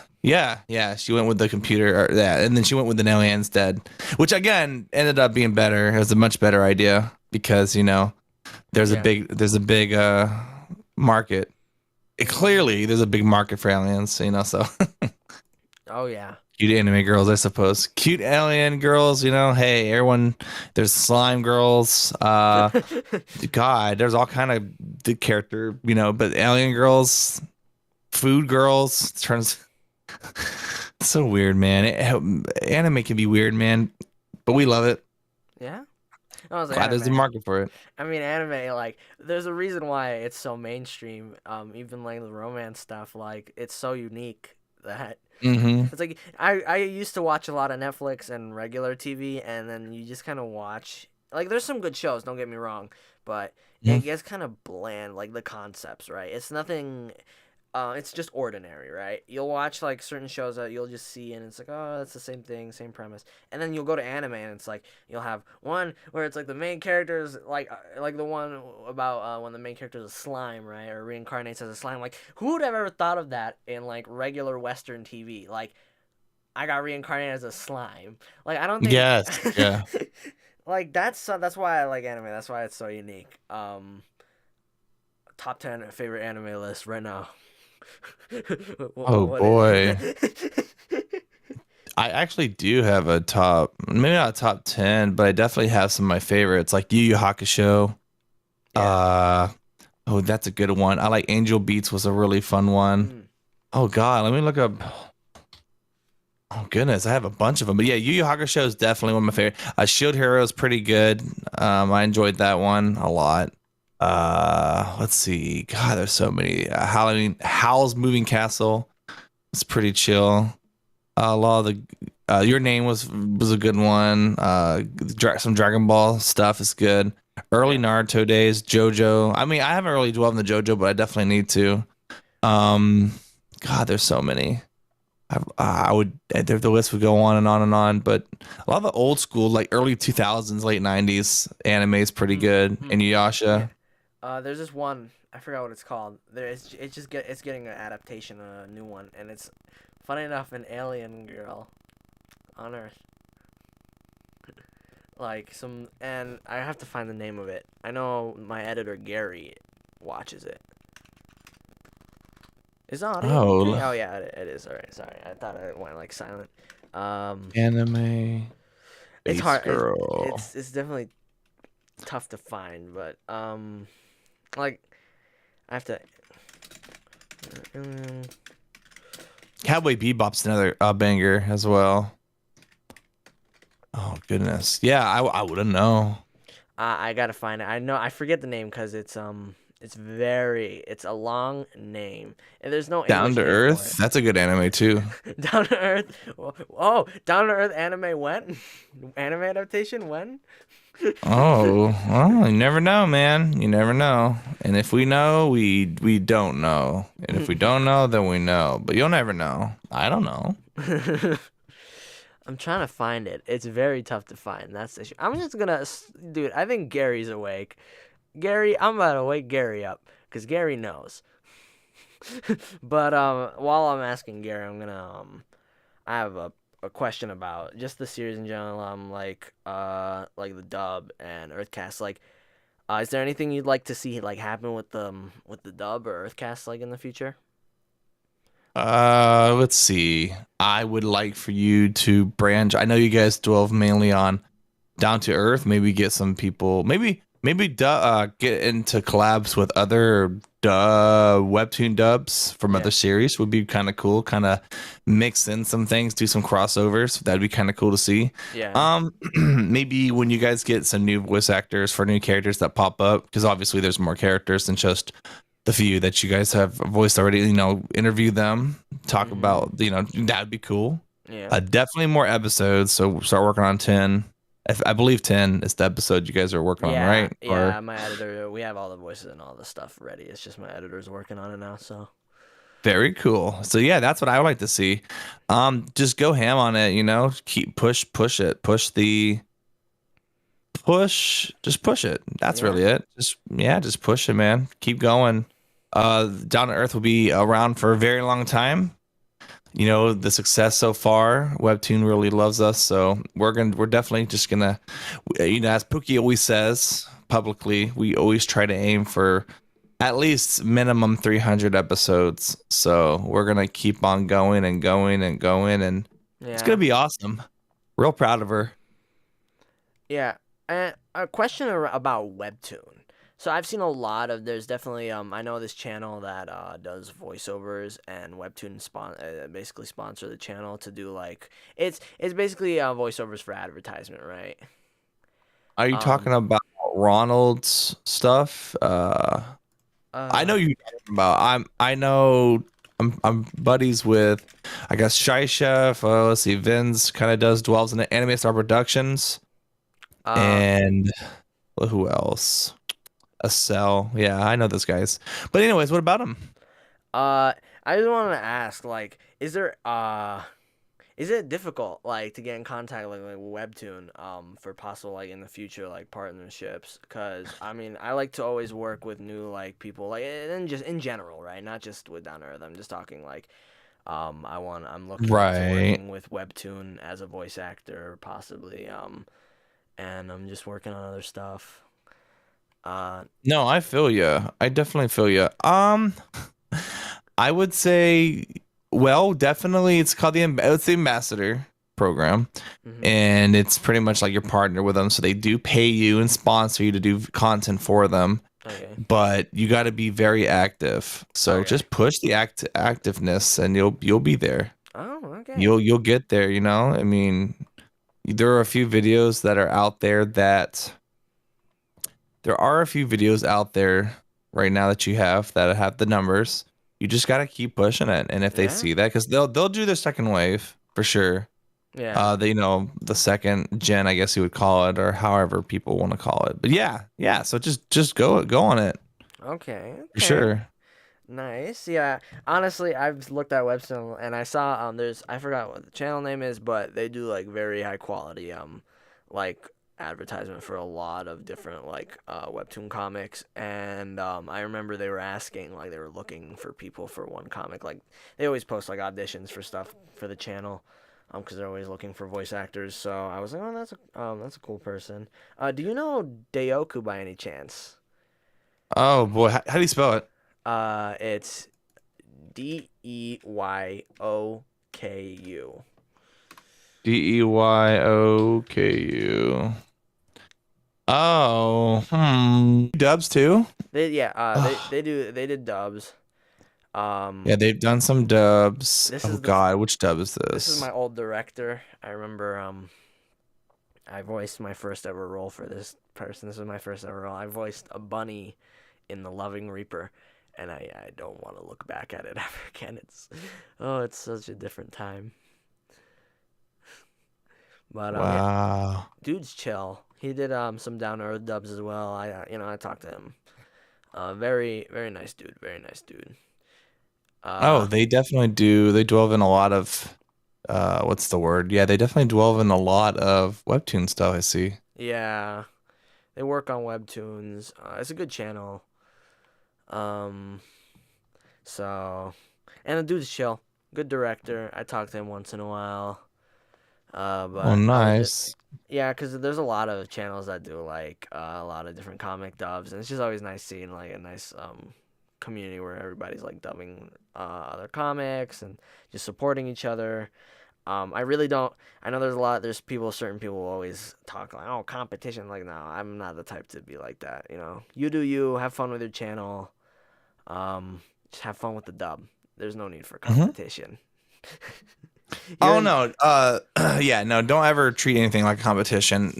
she went with the computer, and then she went with the alien instead, which again ended up being better. It was a much better idea. because there's Yeah. a big market. Clearly, there's a big market for aliens. So Oh yeah. cute anime girls, I suppose. Cute alien girls. Hey, everyone. There's slime girls. God, there's all kind of the character. But alien girls, food girls. Turns. It's so weird, man. Anime can be weird, man, but we love it. Yeah. I was like, Glad there's a anime. market for it. I mean, anime, like, there's a reason why it's so mainstream. Even like the romance stuff, like, it's so unique that Mm-hmm. it's like I used to watch a lot of Netflix and regular TV, and then you just kind of watch. Like, there's some good shows, don't get me wrong, but it Mhm. gets kind of bland, like the concepts, right? It's nothing. It's just ordinary, right? You'll watch like certain shows that you'll just see, and it's like, oh, it's the same thing, same premise. And then you'll go to anime, and it's like you'll have one where it's like the main characters, like the one about when the main character is a slime, right, or reincarnates as a slime. Like, who would have ever thought of that in like regular Western TV? Like, I got reincarnated as a slime. Like, I don't think. Yes. Yeah. Like that's why I like anime. That's why it's so unique. Top 10 favorite anime list right now. Oh What boy. is- I actually do have a top, maybe not a top 10, but I definitely have some of my favorites, like Yu Yu Hakusho. Yeah. Oh, that's a good one. I like Angel Beats was a really fun one. Mm. Oh God, let me look up. Oh goodness, I have a bunch of them. But yeah, Yu Yu Hakusho is definitely one of my favorite. Shield Hero is pretty good. I enjoyed that one a lot. Let's see. God, there's so many. Howl's Moving Castle is pretty chill. A lot of the Your Name was a good one. Some Dragon Ball stuff is good. Early Naruto days, JoJo. I mean, I haven't really dwelled in the JoJo, but I definitely need to. God, there's so many. I would the list would go on and on and on, but a lot of the old school, like early 2000s, late 90s anime is pretty good. Mhm. Inuyasha. There's this one, I forgot what it's called. It's getting an adaptation, a new one, and it's funny enough an alien girl on Earth. And I have to find the name of it. I know my editor Gary watches it. Is on Oh. okay? Oh yeah, it is. All right, sorry. I thought I went like silent. Anime. It's Base hard. Girl. It's definitely tough to find, but like I have to. Cowboy Bebop's another banger as well. Oh goodness, yeah, I wouldn't know. I gotta find it. I forget the name because it's a long name and there's no Down English to name Earth, that's a good anime too. for it. Down to Earth. Oh, Down to Earth anime when? Anime adaptation when? Oh, well, you never know, man. You never know. And if we know, we don't know. And if we don't know, then we know. But you'll never know. I don't know. I'm trying to find it. It's very tough to find. That's the issue. I'm just gonna, dude. I think Gary's awake. Gary, I'm about to wake Gary up because Gary knows. But while I'm asking Gary, I have a question about just the series in general. Like the dub and EarthCast. Like, is there anything you'd like to see like happen with the dub or EarthCast like in the future? Let's see. I would like for you to branch. I know you guys dwell mainly on Down to Earth. Maybe get some people. Maybe get into collabs with other webtoon dubs from other series would be kind of cool. Kind of mix in some things, do some crossovers. That'd be kind of cool to see. Yeah. Maybe when you guys get some new voice actors for new characters that pop up, because obviously there's more characters than just the few that you guys have voiced already. Interview them, talk about. That'd be cool. Yeah. Definitely more episodes. So start working on 10. I believe 10 is the episode you guys are working on, right? Yeah, my editor. We have all the voices and all the stuff ready. It's just my editor's working on it now. So Very cool. So yeah, that's what I would like to see. Just go ham on it. Keep push it, just push it. That's really it. Just push it, man. Keep going. Down to Earth will be around for a very long time. The success so far, Webtoon really loves us, so we're definitely just gonna, as Pookie always says, publicly, we always try to aim for at least minimum 300 episodes. So we're gonna keep on going and going and going, and it's gonna Yeah. be awesome. Real proud of her. Yeah. And a question about Webtoon. So I've seen a lot of. There's definitely I know this channel that does voiceovers, and Webtoon basically sponsor the channel to do like it's basically voiceovers for advertisement, right? Are you talking Um. about Ronald's stuff? I know Uh. you're talking about. I know. I'm buddies with, I guess, Shy Chef. Let's see, Vince kind of dwells in the Anime Star Productions, Uh. and well, who else? A Cell. Yeah, I know those guys. But anyways, what about him? Uh. I just wanted to ask, like, is it difficult, like, to get in contact, like Webtoon, for possible, like, in the future, like, partnerships? Because, I mean, I like to always work with new, like, people, like, and just in general, right? Not just with Down to Earth. I'm just talking, like, I'm looking into Right. working with Webtoon as a voice actor, possibly, and I'm just working on other stuff. Uh, No, I feel you. I definitely feel you. I would say, well, definitely, it's called it's the ambassador program, mhm. and it's pretty much like your partner with them. So they do pay you and sponsor you to do content for them, Okay. but you got to be very active. So Okay. just push the activeness, and you'll be there. Oh, okay. You'll get there. You know, I mean, there are a few videos that are out there that there are a few videos out there right now that you have the numbers. You just gotta keep pushing it, and if they Yeah. see that, because they'll do their second wave for sure. Yeah. They the second gen, I guess you would call it, or however people want to call it. But yeah. So just go on it Okay. for Okay. sure. Nice. Yeah. Honestly, I've looked at Webstone and I saw there's I forgot what the channel name is, but they do like very high quality like advertisement for a lot of different like webtoon comics, and I remember they were asking, like, they were looking for people for one comic. Like, they always post like auditions for stuff for the channel, because they're always looking for voice actors. So I was like, oh, that's a cool person. Do you know Dayoku by any chance? Oh boy, how do you spell it? It's Deyouku. Deyouku. Oh, dubs too. They yeah they did dubs. Yeah, they've done some dubs. This Oh is the God, which dub is this is this? my old director. I remember I voiced my first ever role for this person. This was my first ever role. I voiced a bunny in The Loving Reaper, and I don't want to look back at it ever again. It's such a different time. But yeah, Wow. dude's chill. He did some Down to Earth dubs as well. I talked to him. Very very nice dude. Very nice dude. Oh, Uh, they definitely do. They dwell in a lot of what's the word? Yeah, they definitely dwell in a lot of webtoon stuff, I see. yeah, they work on webtoons. It's a good channel. Um, so, and the dude's chill. Good director. I talk to him once in a while. Oh, But I was just nice. yeah, because there's a lot of channels that do like a lot of different comic dubs, and it's just always nice seeing like a nice community where everybody's like dubbing other comics and just supporting each other. I really don't. I know there's certain people who always talk like, oh, competition. Like, no, I'm not the type to be like that. You do you. Have fun with your channel. Just have fun with the dub. There's no need for Hmm. competition. You're Oh in. no, yeah, no, don't ever treat anything like a competition.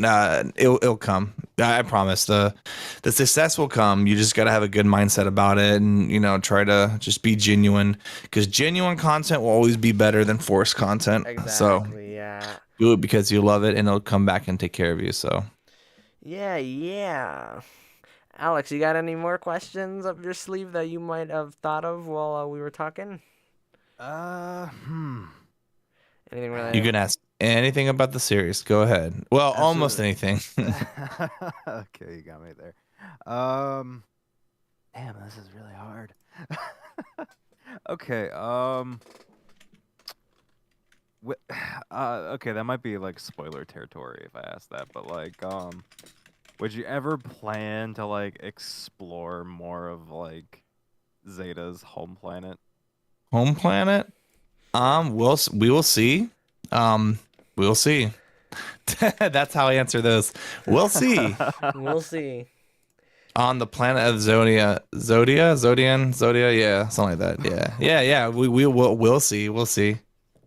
It'll come. I promise. The success will come. You just gotta have a good mindset about it, and try to just be genuine, because genuine content will always be better than forced content. So Exactly. Yeah. do it because you love it, and it'll come back and take care of you. So. Yeah. Yeah. Alex, you got any more questions up your sleeve that you might have thought of while we were talking? Uh, hmm. Anything You really? can ask anything about the series. Go ahead. Well, almost Absolutely. anything. Okay, you got me there. Um, Damn, this is really hard. Okay, okay, that might be like spoiler territory if I ask that, but like, Would you ever plan to like explore more of like Zeta's home planet? Home planet? We will see. We will see. That's how I answer this. We'll see. We'll see. On the planet of Zodia, yeah, something like that. Yeah. We'll see. We'll see.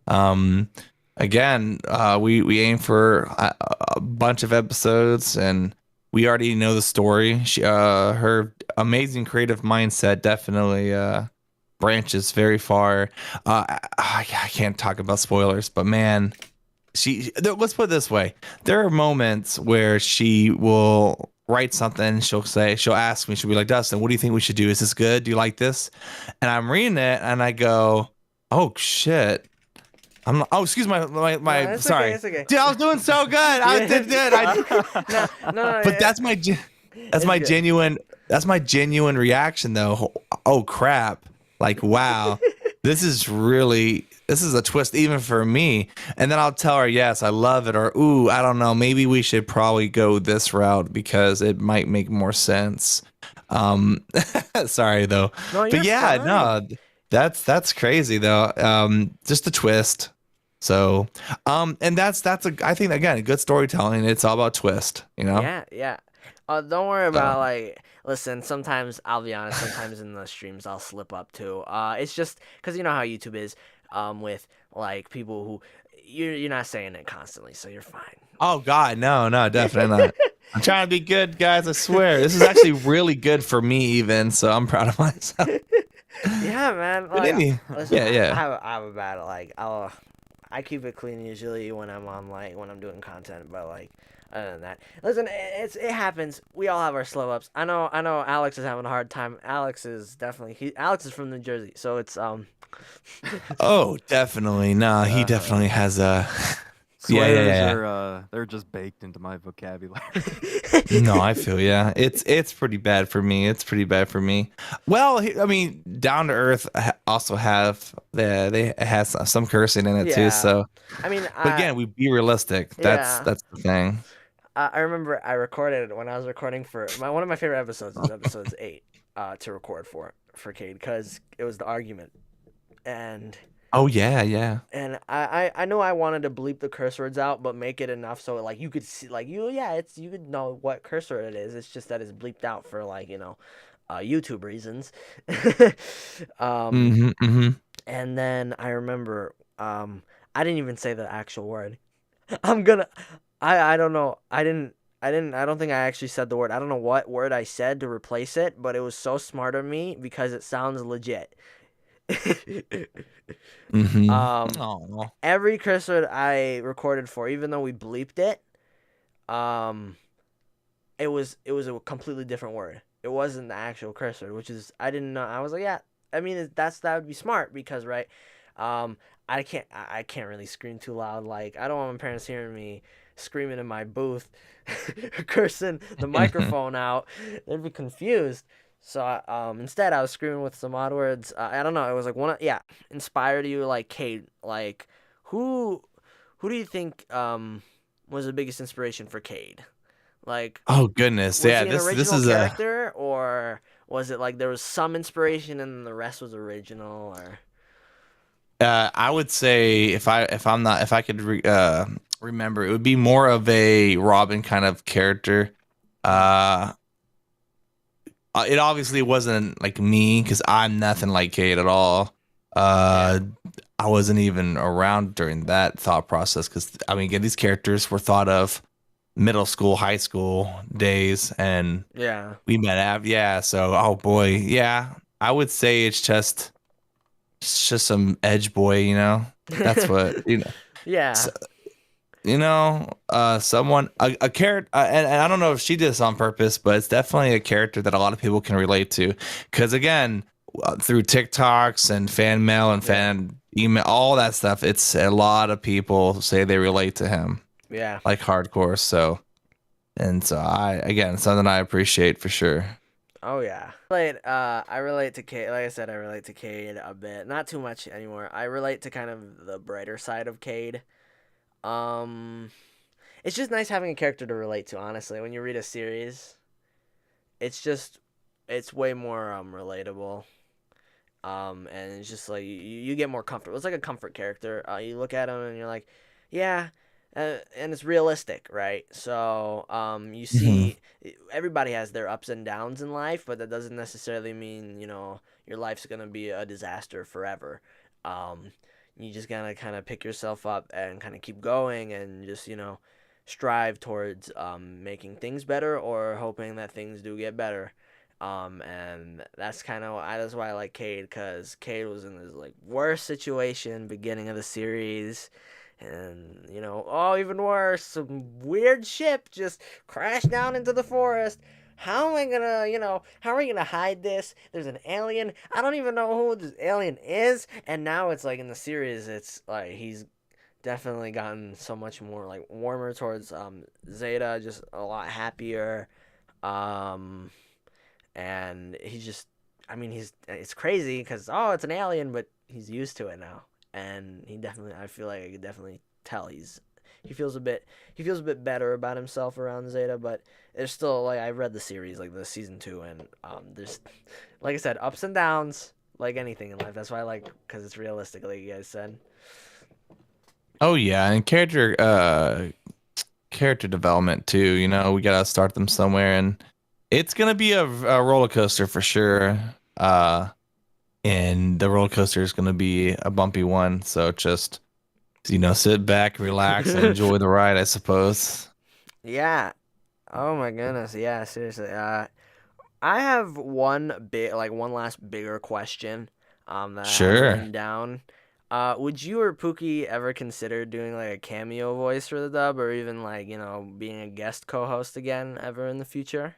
Um, Again, we aim for a bunch of episodes, and we already know the story. Her amazing creative mindset definitely branches very far. I can't talk about spoilers, but man, let's put it this way: there are moments where she will write something. She'll ask me, she'll be like, Dustin, what do you think we should do? Is this good? Do you like this? And I'm reading it, and I go, oh shit. Oh, excuse my No, it's sorry. okay, it's okay. Dude, I was doing so good. I did good. No, But that's my good. genuine reaction though. Oh crap. Like wow. This is a twist even for me. And then I'll tell her, yes, I love it, or ooh, I don't know, maybe we should probably go this route because it might make more sense. Sorry though. No, But you're yeah, fine. no, that's crazy though. Just a twist. So, and that's I think again, good storytelling. It's all about twist, you know? Yeah. Don't worry So, about like. Listen, sometimes I'll be honest. Sometimes in the streams I'll slip up too. It's just because you know how YouTube is. With like people who you're not saying it constantly, so you're fine. oh God, no, definitely not. I'm trying to be good, guys. I swear, this is actually really good for me, even. So I'm proud of myself. Yeah, man. But Like, any, listen, yeah. I have a bad like I keep it clean usually when I'm on like when I'm doing content, but like other than that, listen, it happens. We all have our slow ups. I know Alex is having a hard time. Alex is from New Jersey, so it's Oh, definitely. No, he definitely has a. Swears Yeah. are they're just baked into my vocabulary. No, I feel yeah. It's pretty bad for me. It's pretty bad for me. Well, I mean, Down to Earth also they has some cursing in it too. yeah. So, I mean, but again, we be realistic. That's yeah. the thing. I remember I recorded when I was recording for one of my favorite episodes is episodes 8 to record for Cade because it was the argument and Oh yeah. I know I wanted to bleep the curse words out but make it enough so like you could see like you could know what curse word it is. It's just that it's bleeped out for like YouTube reasons. Mm-hmm. And then I remember I didn't even say the actual word. I'm gonna. I don't know. I don't think I actually said the word. I don't know what word I said to replace it, but it was so smart of me because it sounds legit. Mm-hmm. um, Oh. every curse word I recorded for, even though we bleeped it, um, it was a completely different word. It wasn't the actual curse word, which is I didn't know. I was like, yeah. I mean, that would be smart because right. I can't really scream too loud. Like I don't want my parents hearing me screaming in my booth, cursing the microphone out. They'd be confused. So instead, I was screaming with some odd words. I don't know. It was like inspired you like Cade. Like who do you think was the biggest inspiration for Cade? Like Oh goodness. was Yeah. he an This original is a. character or was it like there was some inspiration and the rest was original or? I would say if I could remember, it would be more of a Robin kind of character. Uh, it obviously wasn't like me because I'm nothing like Kate at all. I wasn't even around during that thought process because I mean, again, these characters were thought of middle school, high school days, and Yeah. we met So, oh boy, yeah, I would say it's just some edge boy, you know. That's what you know. Yeah. So, someone a character, and I don't know if she did this on purpose, but it's definitely a character that a lot of people can relate to. Because again, through TikToks and fan mail and fan email, all that stuff, it's a lot of people say they relate to him. Yeah. Like hardcore. So something I appreciate for sure. Oh yeah. I relate to Cade. Like I said, I relate to Cade a bit. Not too much anymore. I relate to kind of the brighter side of Cade. Um, it's just nice having a character to relate to. Honestly, when you read a series, it's way more relatable. And it's just like you get more comfort. It's like a comfort character. You look at him and you're like, yeah, and it's realistic, right? So you Mhm. see, everybody has their ups and downs in life, but that doesn't necessarily mean your life's gonna be a disaster forever. Um, you just gotta kind of pick yourself up and kind of keep going and just strive towards making things better or hoping that things do get better. And that's why I like Cade, because Cade was in this like worst situation beginning of the series, and even worse, some weird ship just crashed down into the forest. How am I gonna, how are we gonna hide this? There's an alien. I don't even know who this alien is. And now it's like in the series, it's like he's definitely gotten so much more like warmer towards Zeta, just a lot happier. Um, and he's just, I mean, it's crazy because it's an alien, but he's used to it now, and I feel like I could definitely tell he feels a bit better about himself around Zeta, but there's still, like, I read the series, like the season 2, and there's, like I said, ups and downs like anything in life. That's why I like, because it's realistic, like you guys said. Oh yeah, and character development too. We gotta start them somewhere, and it's gonna be a roller coaster for sure. And the roller coaster is gonna be a bumpy one. So just sit back, relax, and enjoy the ride, I suppose. Yeah. Oh my goodness. Yeah, seriously. I have one last bigger question that I have Sure. written down. Would you or Pookie ever consider doing like a cameo voice for the dub, or even like, being a guest co-host again ever in the future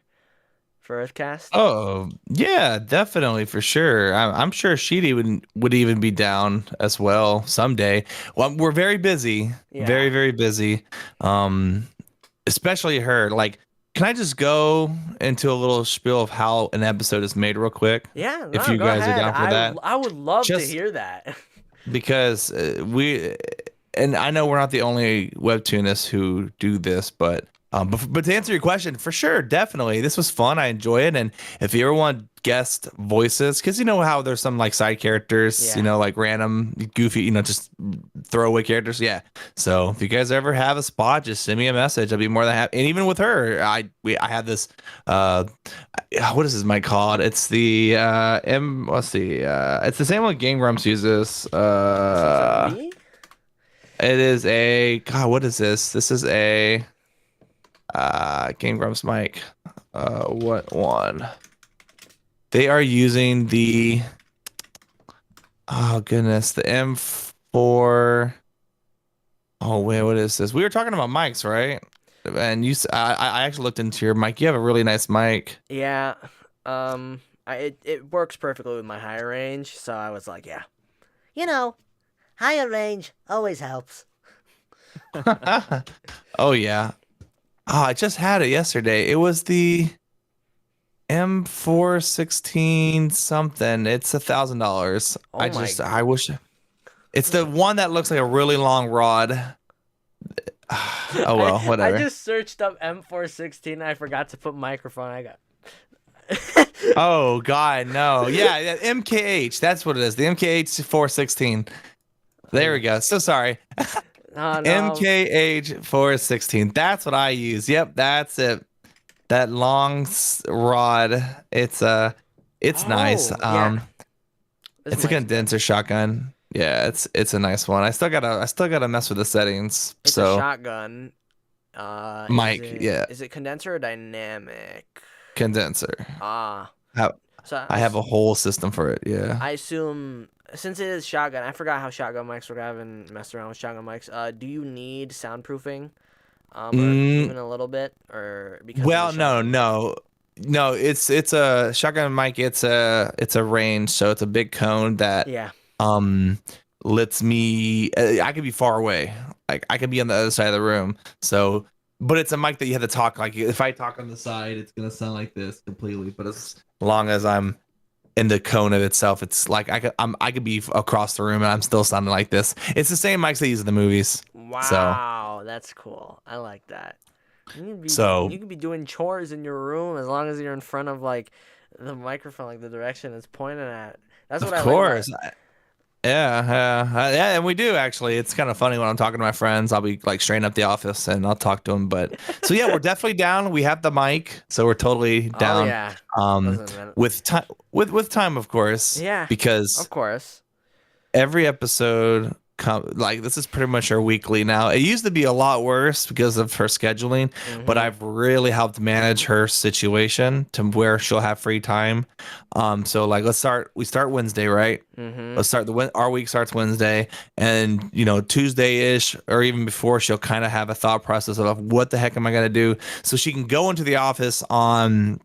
for EarthCast? Oh yeah, definitely for sure. I'm sure Sheedy would even be down as well someday. Well, we're very busy, Yeah. very very busy. Um, Especially her. Like, can I just go into a little spiel of how an episode is made real quick? Yeah, If no, you go guys are ahead. down for that, I would love to just hear that. because and I know we're not the only webtoonists who do this, but to answer your question, for sure, definitely, this was fun. I enjoy it, and if you ever want guest voices, because you know how there's some like side characters, Yeah. like random, goofy, just throwaway characters. Yeah. So if you guys ever have a spot, just send me a message. I'll be more than happy. And even with her, I have this. What is this mic called? It's the Let's see. It's the same one Game Grumps uses. SSMB? It is a God. What is this? This is a Game Grumps mic. What one? They are using the oh goodness, the M4. Oh wait, what is this? We were talking about mics, right? And I actually looked into your mic. You have a really nice mic. Yeah. It works perfectly with my higher range, so I was like, yeah. Higher range always helps. Oh yeah. Oh, I just had it yesterday. It was the M416 something. It's $1,000. Oh my. I wish it's the one that looks like a really long rod. Oh well, I whatever. just searched up M416. I forgot to put microphone. I got. Oh God, no. Yeah, MKH. That's what it is. The MKH 416. There we go. So sorry. Oh no. MKH 416. That's what I use. Yep, that's it. That long rod. It's nice. Yeah. It's a condenser shotgun. Yeah, it's a nice one. I still gotta mess with the settings. It's So a shotgun. mic, yeah, Is it condenser or dynamic? condenser. Ah. I So I have a whole system for it. Yeah. I assume, since it is shotgun, I forgot how shotgun mics work. I haven't messed around with shotgun mics. Do you need soundproofing? Or Mm, even a little bit, or because of the well, no, shotgun? no. It's a shotgun mic. It's a range, so it's a big cone that Yeah. um lets me. I could be far away. Like I could be on the other side of the room. So, but it's a mic that you have to talk. Like if I talk on the side, it's gonna sound like this completely. But as long as I'm in the cone of itself, it's like I could be across the room and I'm still sounding like this. It's the same mics they use in the movies. So Wow, that's cool. I like that. So You can be doing chores in your room as long as you're in front of like the microphone, like the direction it's pointing at. That's what of I like about course. Yeah, and we do actually. It's kind of funny when I'm talking to my friends. I'll be like straight up the office and I'll talk to them. But so yeah, we're definitely down. We have the mic, so we're totally Oh down. yeah. Um, Listen, man. with time, with time, of course, Yeah, because of course. every episode like this is pretty much our weekly now. It used to be a lot worse because of her scheduling, but Mhm. I've really helped manage her situation to where she'll have free time. So like we start Wednesday, right? Mhm. Let's start our week starts Wednesday, and Tuesday-ish or even before, she'll kind of have a thought process of what the heck am I going to do, so she can go into the office on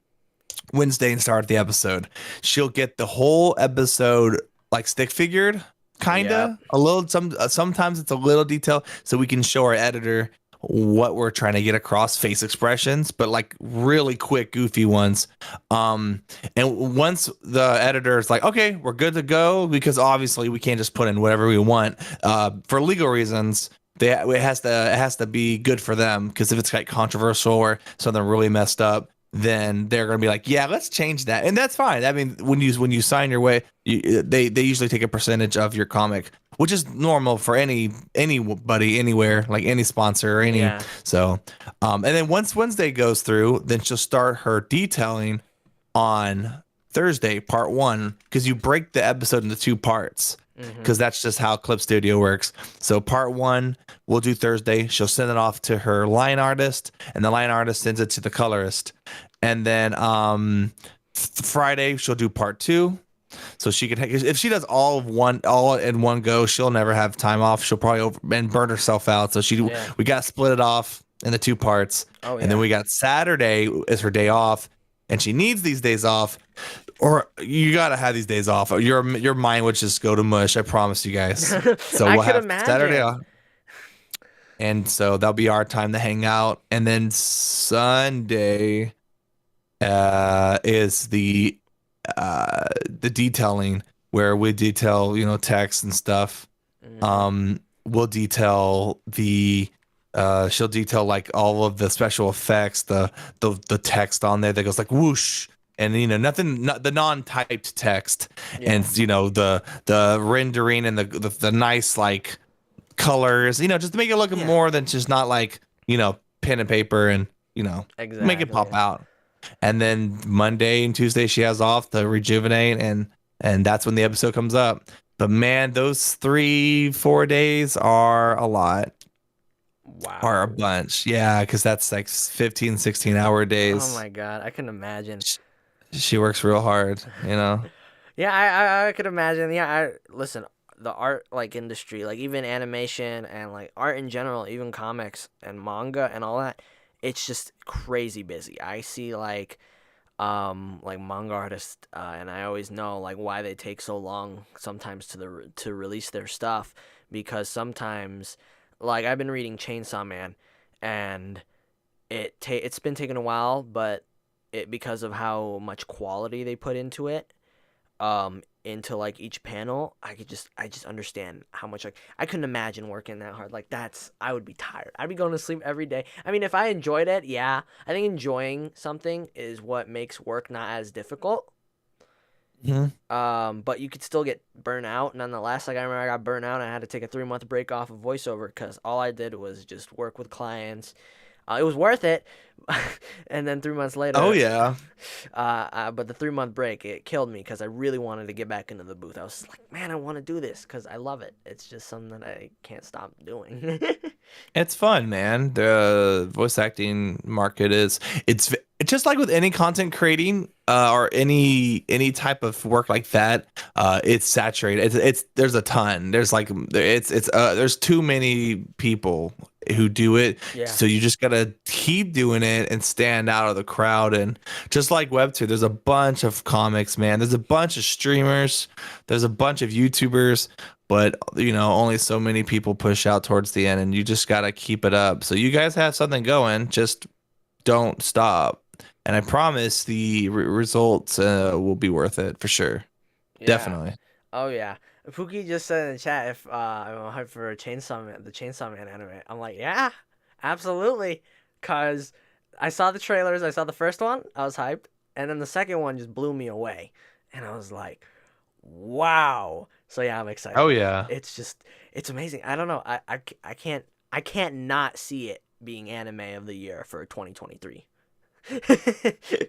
Wednesday and start the episode. She'll get the whole episode like stick figured, Yep. kinda a little. Sometimes it's a little detail, so we can show our editor what we're trying to get across, face expressions, but like really quick, goofy ones. And once the editor is like, okay, we're good to go, because obviously we can't just put in whatever we want for legal reasons. It has to be good for them, because if it's like controversial or something really messed up, then they're gonna be like, yeah, let's change that, and that's fine. I mean, when you sign your way, they usually take a percentage of your comic, which is normal for anybody anywhere, like any sponsor or any. Yeah. So, and then once Wednesday goes through, then she'll start her detailing on Thursday, part one, because you break the episode into two parts, because Mhm. that's just how Clip Studio works. So part one we'll do Thursday. She'll send it off to her line artist, and the line artist sends it to the colorist. And then Friday she'll do part two. So she can, if she does all in one go, she'll never have time off. She'll probably burn herself out. So Yeah. we got to split it off into two parts. Oh And then yeah. we got Saturday is her day off, and she needs these days off, or you gotta have these days off. Your mind would just go to mush. I promise you guys. So I we'll could have Saturday imagine. off, and so that'll be our time to hang out. And then Sunday is the detailing, where we detail text and stuff. Mhm. We'll detail the she'll detail like all of the special effects, the text on there that goes like whoosh, and nothing, not the non-typed text, Yeah. and the rendering and the nice like colors, just to make it look Yeah. more than just not like pen and paper, and make it pop Exactly. out. And then Monday and Tuesday she has off to rejuvenate, and that's when the episode comes up. But man, those 3-4 days are a lot, are a Wow. bunch. Yeah, because that's like 15-16 hour Oh days. my God, I can imagine. She works real hard. Yeah, I could imagine. Yeah, listen, the art like industry, like even animation and like art in general, even comics and manga and all that, it's just crazy busy. I see like manga artists, and I always know like why they take so long sometimes to release their stuff, because sometimes like I've been reading Chainsaw Man, and it's been taking a while, but because of how much quality they put into it, into like each panel, I just understand how much, like, I couldn't imagine working that hard. Like, I would be tired. I'd be going to sleep every day. I mean, if I enjoyed it, yeah. I think enjoying something is what makes work not as difficult. Mhm. But you could still get burnt out nonetheless. Like, I remember I got burnt out and I had to take a 3-month break off of voiceover because all I did was just work with clients. It was worth it. And then 3 months Oh later, yeah. but the 3-month break, it killed me because I really wanted to get back into the booth. I was like, man, I want to do this because I love it. It's just something that I can't stop doing. It's fun, man. The voice acting market it's just like with any content creating, or any type of work like that. It's saturated. It's there's a ton. There's too many people who do it. Yeah. So you just gotta keep doing it and stand out of the crowd. And just like Webtoon, there's a bunch of comics, man. There's a bunch of streamers. There's a bunch of YouTubers, but only so many people push out towards the end, and you just got to keep it up. So you guys have something going, just don't stop, and I promise the results will be worth it for sure. Yeah. Definitely. Oh yeah. Pookie just said in the chat if I'm hyped for the Chainsaw Man anime. I'm like, yeah. Absolutely. Cause I saw the trailers. I saw the first one. I was hyped, and then the second one just blew me away, and I was like, "Wow!" So yeah, I'm Oh excited. yeah. It's amazing. I don't know. I can't not see it being anime of the year for 2023.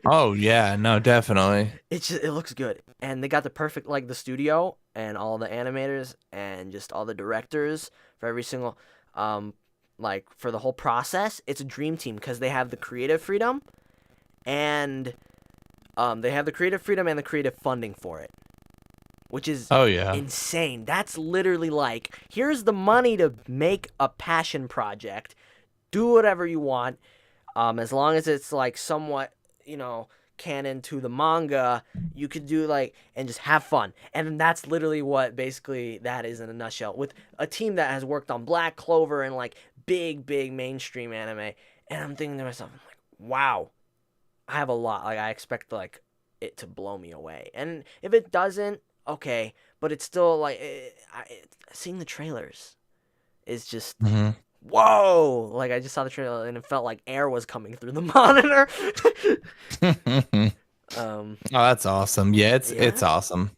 Oh yeah, no, definitely. It looks good, and they got the perfect like the studio and all the animators and just all the directors for every single um like for the whole process. It's a dream team because they have the creative freedom and and the creative funding for it, which is Oh yeah. insane. That's literally like here's the money to make a passion project. Do whatever you want, as long as it's like somewhat, canon to the manga, you could do like and just have fun. And that's literally what basically that is in a nutshell. With a team that has worked on Black Clover and like big mainstream anime, and I'm thinking to myself, I'm like, wow, I have a lot. Like I expect like it to blow me away. And if it doesn't, okay, but it's still like seeing the trailers is just Hmm. whoa! Like I just saw the trailer and it felt like air was coming through the monitor. Oh, um, that's awesome. Yeah, it's yeah. awesome.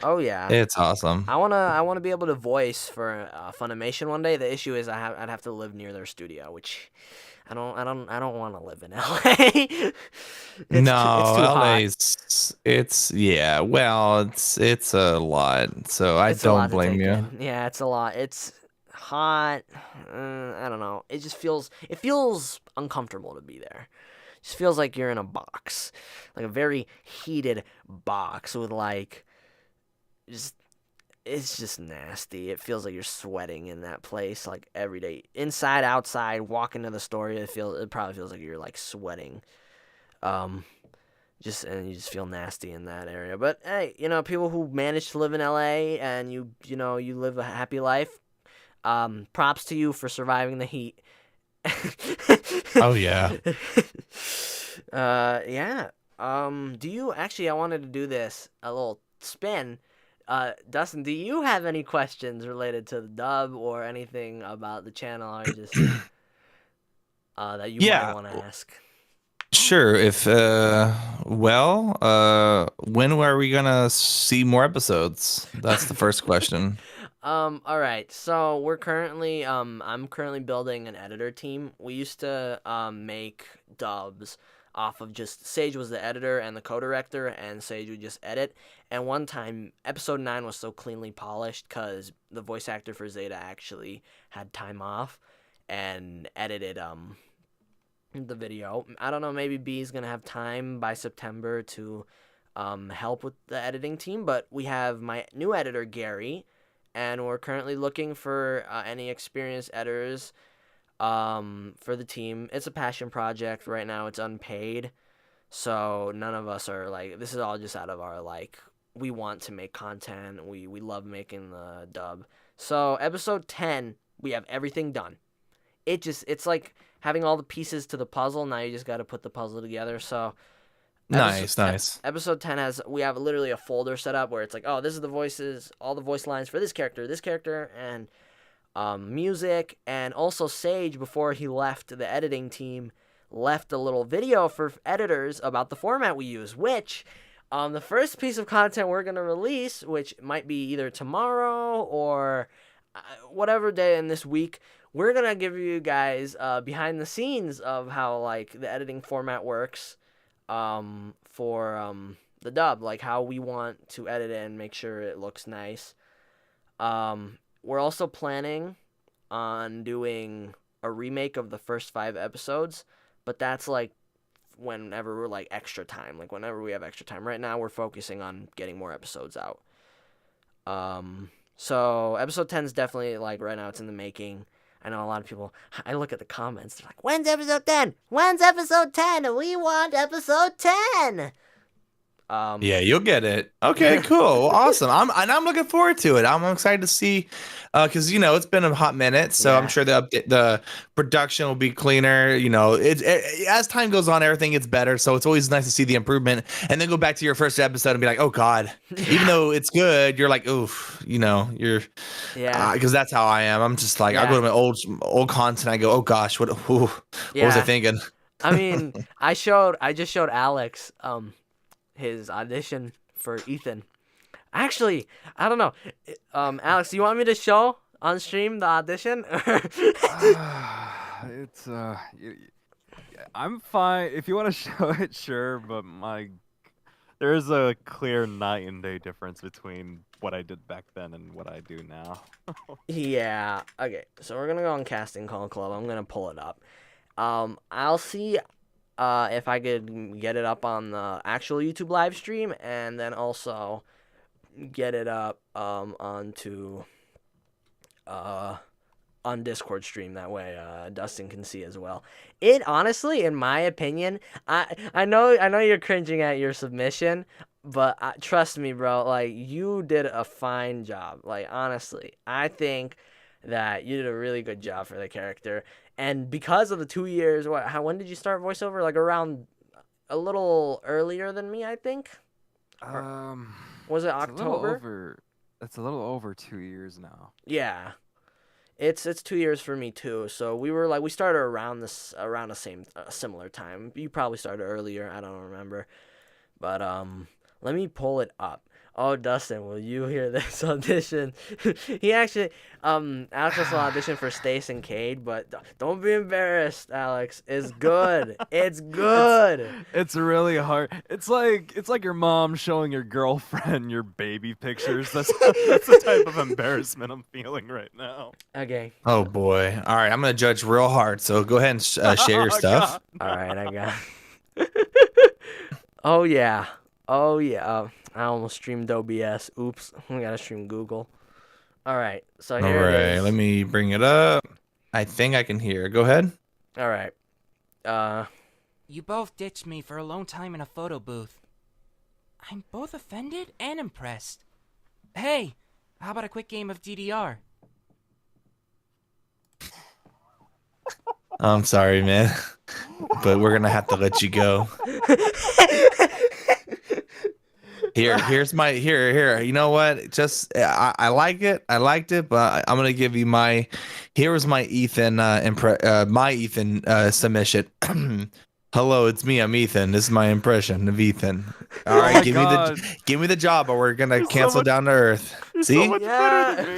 Oh yeah. It's awesome. I wanna be able to voice for Funimation one day. The issue is I'd have to live near their studio, which I don't want to live in LA. It's No, too hot. LA's it's yeah, well, it's a lot. So I It's a don't lot to blame take you. in. Yeah, it's a lot. It's hot. I don't know. It feels uncomfortable to be there. It just feels like you're in a box, like a very heated box with like just it's just nasty. It feels like you're sweating in that place like every day, inside, outside. Walking to the store, it probably feels like you're like sweating. Um, and you just feel nasty in that area. But hey, people who manage to live in LA and you live a happy life. Props to you for surviving the heat. Oh yeah. Yeah. Do you actually? I wanted to do this a little spin. Dustin, do you have any questions related to the dub or anything about the channel, or just that you might Yeah. want to ask? Sure. If when are we gonna see more episodes? That's the first question. All right. So I'm currently building an editor team. We used to make dubs off of just Sage was the editor and the co-director, and Sage would just edit. And one time, episode 9 was so cleanly polished because the voice actor for Zeta actually had time off and edited the video. I don't know, maybe B's gonna have time by September to help with the editing team, but we have my new editor Gary, and we're currently looking for any experienced editors for the team. It's a passion project right now. It's unpaid, so none of us are like this is all just out of our like we want to make content. We love making the dub. So episode 10, we have everything done. It's like having all the pieces to the puzzle. Now you just got to put the puzzle together. So Nice, nice. episode 10 we have literally a folder set up where it's like, oh, this is the voices, all the voice lines for this character, and music. And also Sage, before he left the editing team, left a little video for editors about the format we use, which the first piece of content we're going to release, which might be either tomorrow or whatever day in this week, we're going to give you guys behind the scenes of how like the editing format works for the dub, like how we want to edit it and make sure it looks nice. We're also planning on doing a remake of the first 5 episodes, but that's like whenever we're like extra time, like whenever we have extra time. Right now we're focusing on getting more episodes out. So episode 10 is definitely like right now it's in the making. I know a lot of people, I look at the comments, they're like, when's episode 10? When's episode 10? We want episode 10! Yeah, you'll get it. Okay, cool, awesome. I'm looking forward to it. I'm excited to see, because it's been a hot minute, so I'm Yeah. sure the production will be cleaner. As time goes on, everything gets better. So it's always nice to see the improvement, and then go back to your first episode and be like, oh God, even though it's good, you're like, oof, you're, Yeah. because that's how I am. I'm just like, I Yeah. go to my old content, I go, oh gosh, what was I Yeah. thinking? I mean, I just showed Alex his audition for Ethan. Actually, I don't know. Alex, do you want me to show on stream the audition? It's I'm fine if you want to show it, sure. But there's a clear night and day difference between what I did back then and what I do now. Yeah. Okay. So we're gonna go on Casting Call Club. I'm gonna pull it up. I'll see if I could get it up on the actual YouTube live stream, and then also get it up onto on Discord stream. That way Dustin can see as well. It honestly, in my opinion, I know you're cringing at your submission, but trust me, bro, like, you did a fine job. Like, honestly, I think that you did a really good job for the character. And because of the 2 years, when did you start voiceover? Like, around a little earlier than me, I think. Was it October? It's a little over 2 years now. Yeah. It's 2 years for me too. So we started around the same similar time. You probably started earlier. I don't remember. But let me pull it up. Oh, Dustin, will you hear this audition? He actually Alex will audition for Stace and Cade, but don't be embarrassed, Alex. It's good. It's good. It's really hard. It's like your mom showing your girlfriend your baby pictures. That's the type of embarrassment I'm feeling right now. Okay. Oh boy. All right, I'm gonna judge real hard. So go ahead and share your stuff. God. All right, I got. Oh yeah. Oh yeah. I almost streamed OBS. Oops. I gotta stream Google. All right. So All here it right, is. let me bring it up. I think I can hear. Go ahead. All right. You both ditched me for a lone time in a photo booth. I'm both offended and impressed. Hey, how about a quick game of DDR? I'm sorry, man, but we're gonna have to let you go. Here's my here. You know what? Just I like it. I liked it, but I'm gonna give you my. Here was my Ethan submission. Hello, it's me. I'm Ethan. This is my impression of Ethan. All right, my give me the job, or we're gonna You're cancel so much- down to Earth. You're See, so much better than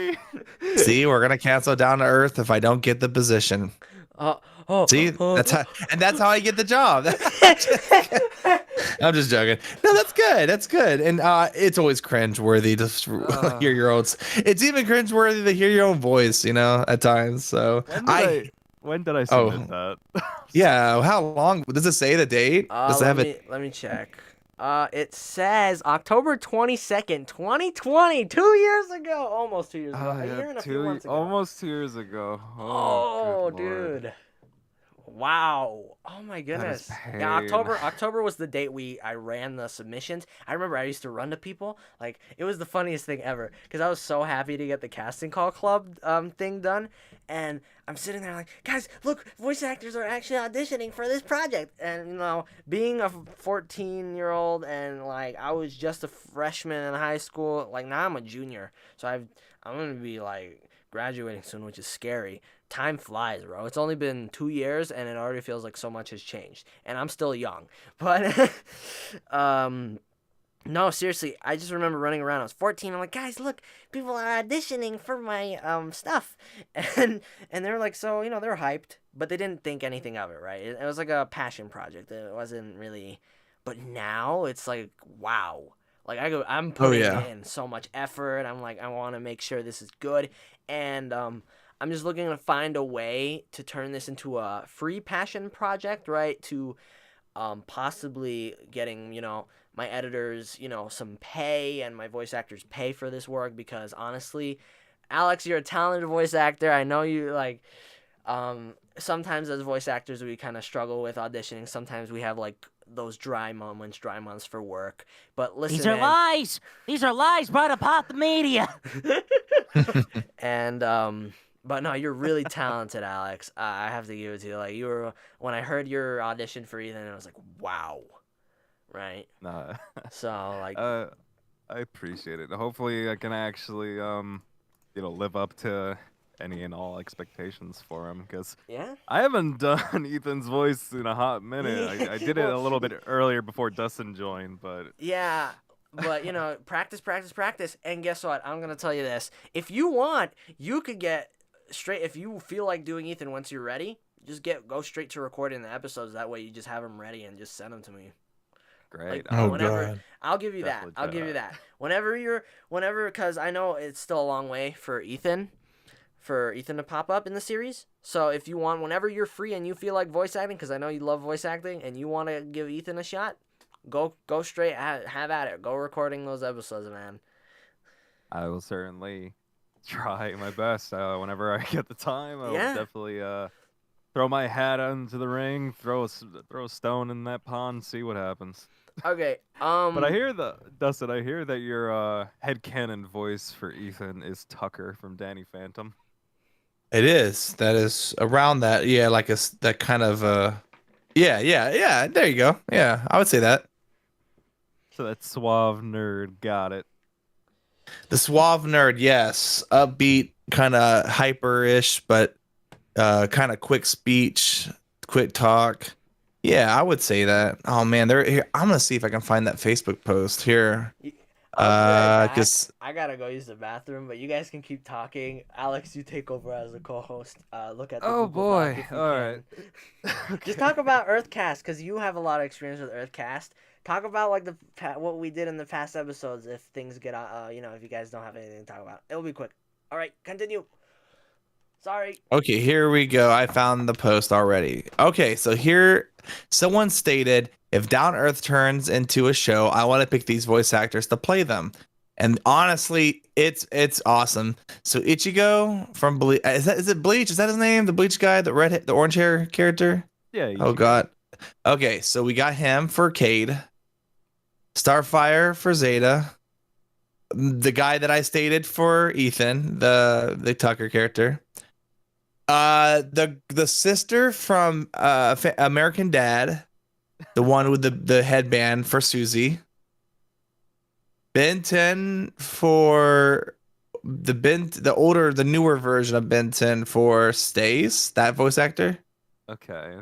me. see, we're gonna cancel down to Earth if I don't get the position. See, that's how I get the job. I'm just joking. No, that's good. That's good. And it's always cringeworthy to hear your own. It's even cringeworthy to hear your own voice, at times. So When did I submit that? yeah. How long does it say the date? Does it have let me check. It says October 22nd, 2020, 2 years ago, almost 2 years ago, a year and a few months ago. Almost 2 years ago. Oh, good Lord. dude. Wow. Oh my goodness. Yeah, pain. October was the date I ran the submissions. I remember I used to run to people. Like, it was the funniest thing ever because I was so happy to get the casting call club thing done. And I'm sitting there like, guys, look, voice actors are actually auditioning for this project. And being a 14-year-old and like I was just a freshman in high school, like now I'm a junior. So I'm going to be like graduating soon, which is scary. Time flies, bro. It's only been 2 years and it already feels like so much has changed. And I'm still young. But no, seriously, I just remember running around. I was 14. I'm like, guys, look, people are auditioning for my stuff. And they were like, so, they're hyped, but they didn't think anything of it, right? It was like a passion project. It wasn't really, but now it's like, wow. Like I'm putting in so much effort. I'm like, I want to make sure this is good. And I'm just looking to find a way to turn this into a free passion project, right? To possibly getting, my editors, some pay and my voice actors pay for this work because honestly, Alex, you're a talented voice actor. I know you sometimes as voice actors we kind of struggle with auditioning. Sometimes we have like those dry months for work. But listen, These are man, lies. These are lies brought about the media. and but no, you're really talented, Alex. I have to give it to you. Like, when I heard your audition for Ethan, I was like, wow, right? Nah. So like, I appreciate it. Hopefully, I can actually, live up to any and all expectations for him. Because yeah. I haven't done Ethan's voice in a hot minute. I did it a little bit earlier before Dustin joined, but Yeah, but practice, practice, practice. And guess what? I'm gonna tell you this. If you want, you could get straight. If you feel like doing Ethan once you're ready, just go straight to recording the episodes. That way, you just have them ready and just send them to me. great. Like, Oh, whenever, God. I'll give you that. Definitely I'll do give you that. that. Whenever, because I know it's still a long way for Ethan to pop up in the series. So if you want, whenever you're free and you feel like voice acting, because I know you love voice acting, and you want to give Ethan a shot, go straight, have at it. Go recording those episodes, man. I will certainly try my best. Whenever I get the time, I will Yeah. definitely throw my hat into the ring, throw a stone in that pond, see what happens. Okay. But I hear Dustin. I hear that your headcanon voice for Ethan is Tucker from Danny Phantom. It is. That is around that. Yeah, like that kind of yeah. There you go. Yeah, I would say that. So that suave nerd got it. The suave nerd, yes. Upbeat, kind of hyper-ish, but kind of quick speech, quick talk. Yeah, I would say that. Oh man, here. I'm gonna see if I can find that Facebook post here. I'll be right back. 'Cause I gotta go use the bathroom, but you guys can keep talking. Alex, you take over as the co-host. Look at the Oh, Google boy. Doc if you All can. right. Just talk about EarthCast, because you have a lot of experience with EarthCast. Talk about like what we did in the past episodes. If things get if you guys don't have anything to talk about, it'll be quick. All right, continue. Sorry. Okay, here we go. I found the post already. Okay, so here someone stated, if Down Earth turns into a show, I want to pick these voice actors to play them. And honestly, it's awesome. So Ichigo from Bleach, is it Bleach? Is that his name? The Bleach guy, the orange hair character? Yeah. Oh god. Okay, so we got him for Cade, Starfire for Zeta, the guy that I stated for Ethan, the Tucker character. The sister from American Dad, the one with the headband for Susie. Ben 10 for the newer version of Ben 10 for Stace, that voice actor. Okay.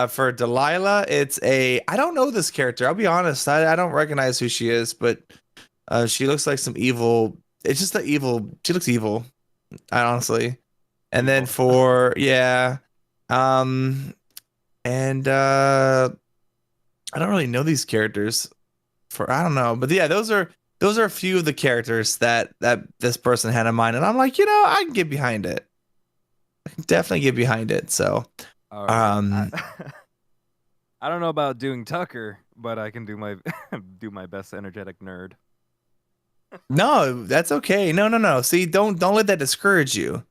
For Delilah, I don't know this character. I'll be honest, I don't recognize who she is, but she looks like some evil. It's just she looks evil, honestly. And then for and I don't really know these characters I don't know, but yeah, those are a few of the characters that this person had in mind, and I'm like, I can get behind it. I can definitely get behind it. So, All right. I don't know about doing Tucker, but I can do my best energetic nerd. no, that's okay. No. See, don't let that discourage you.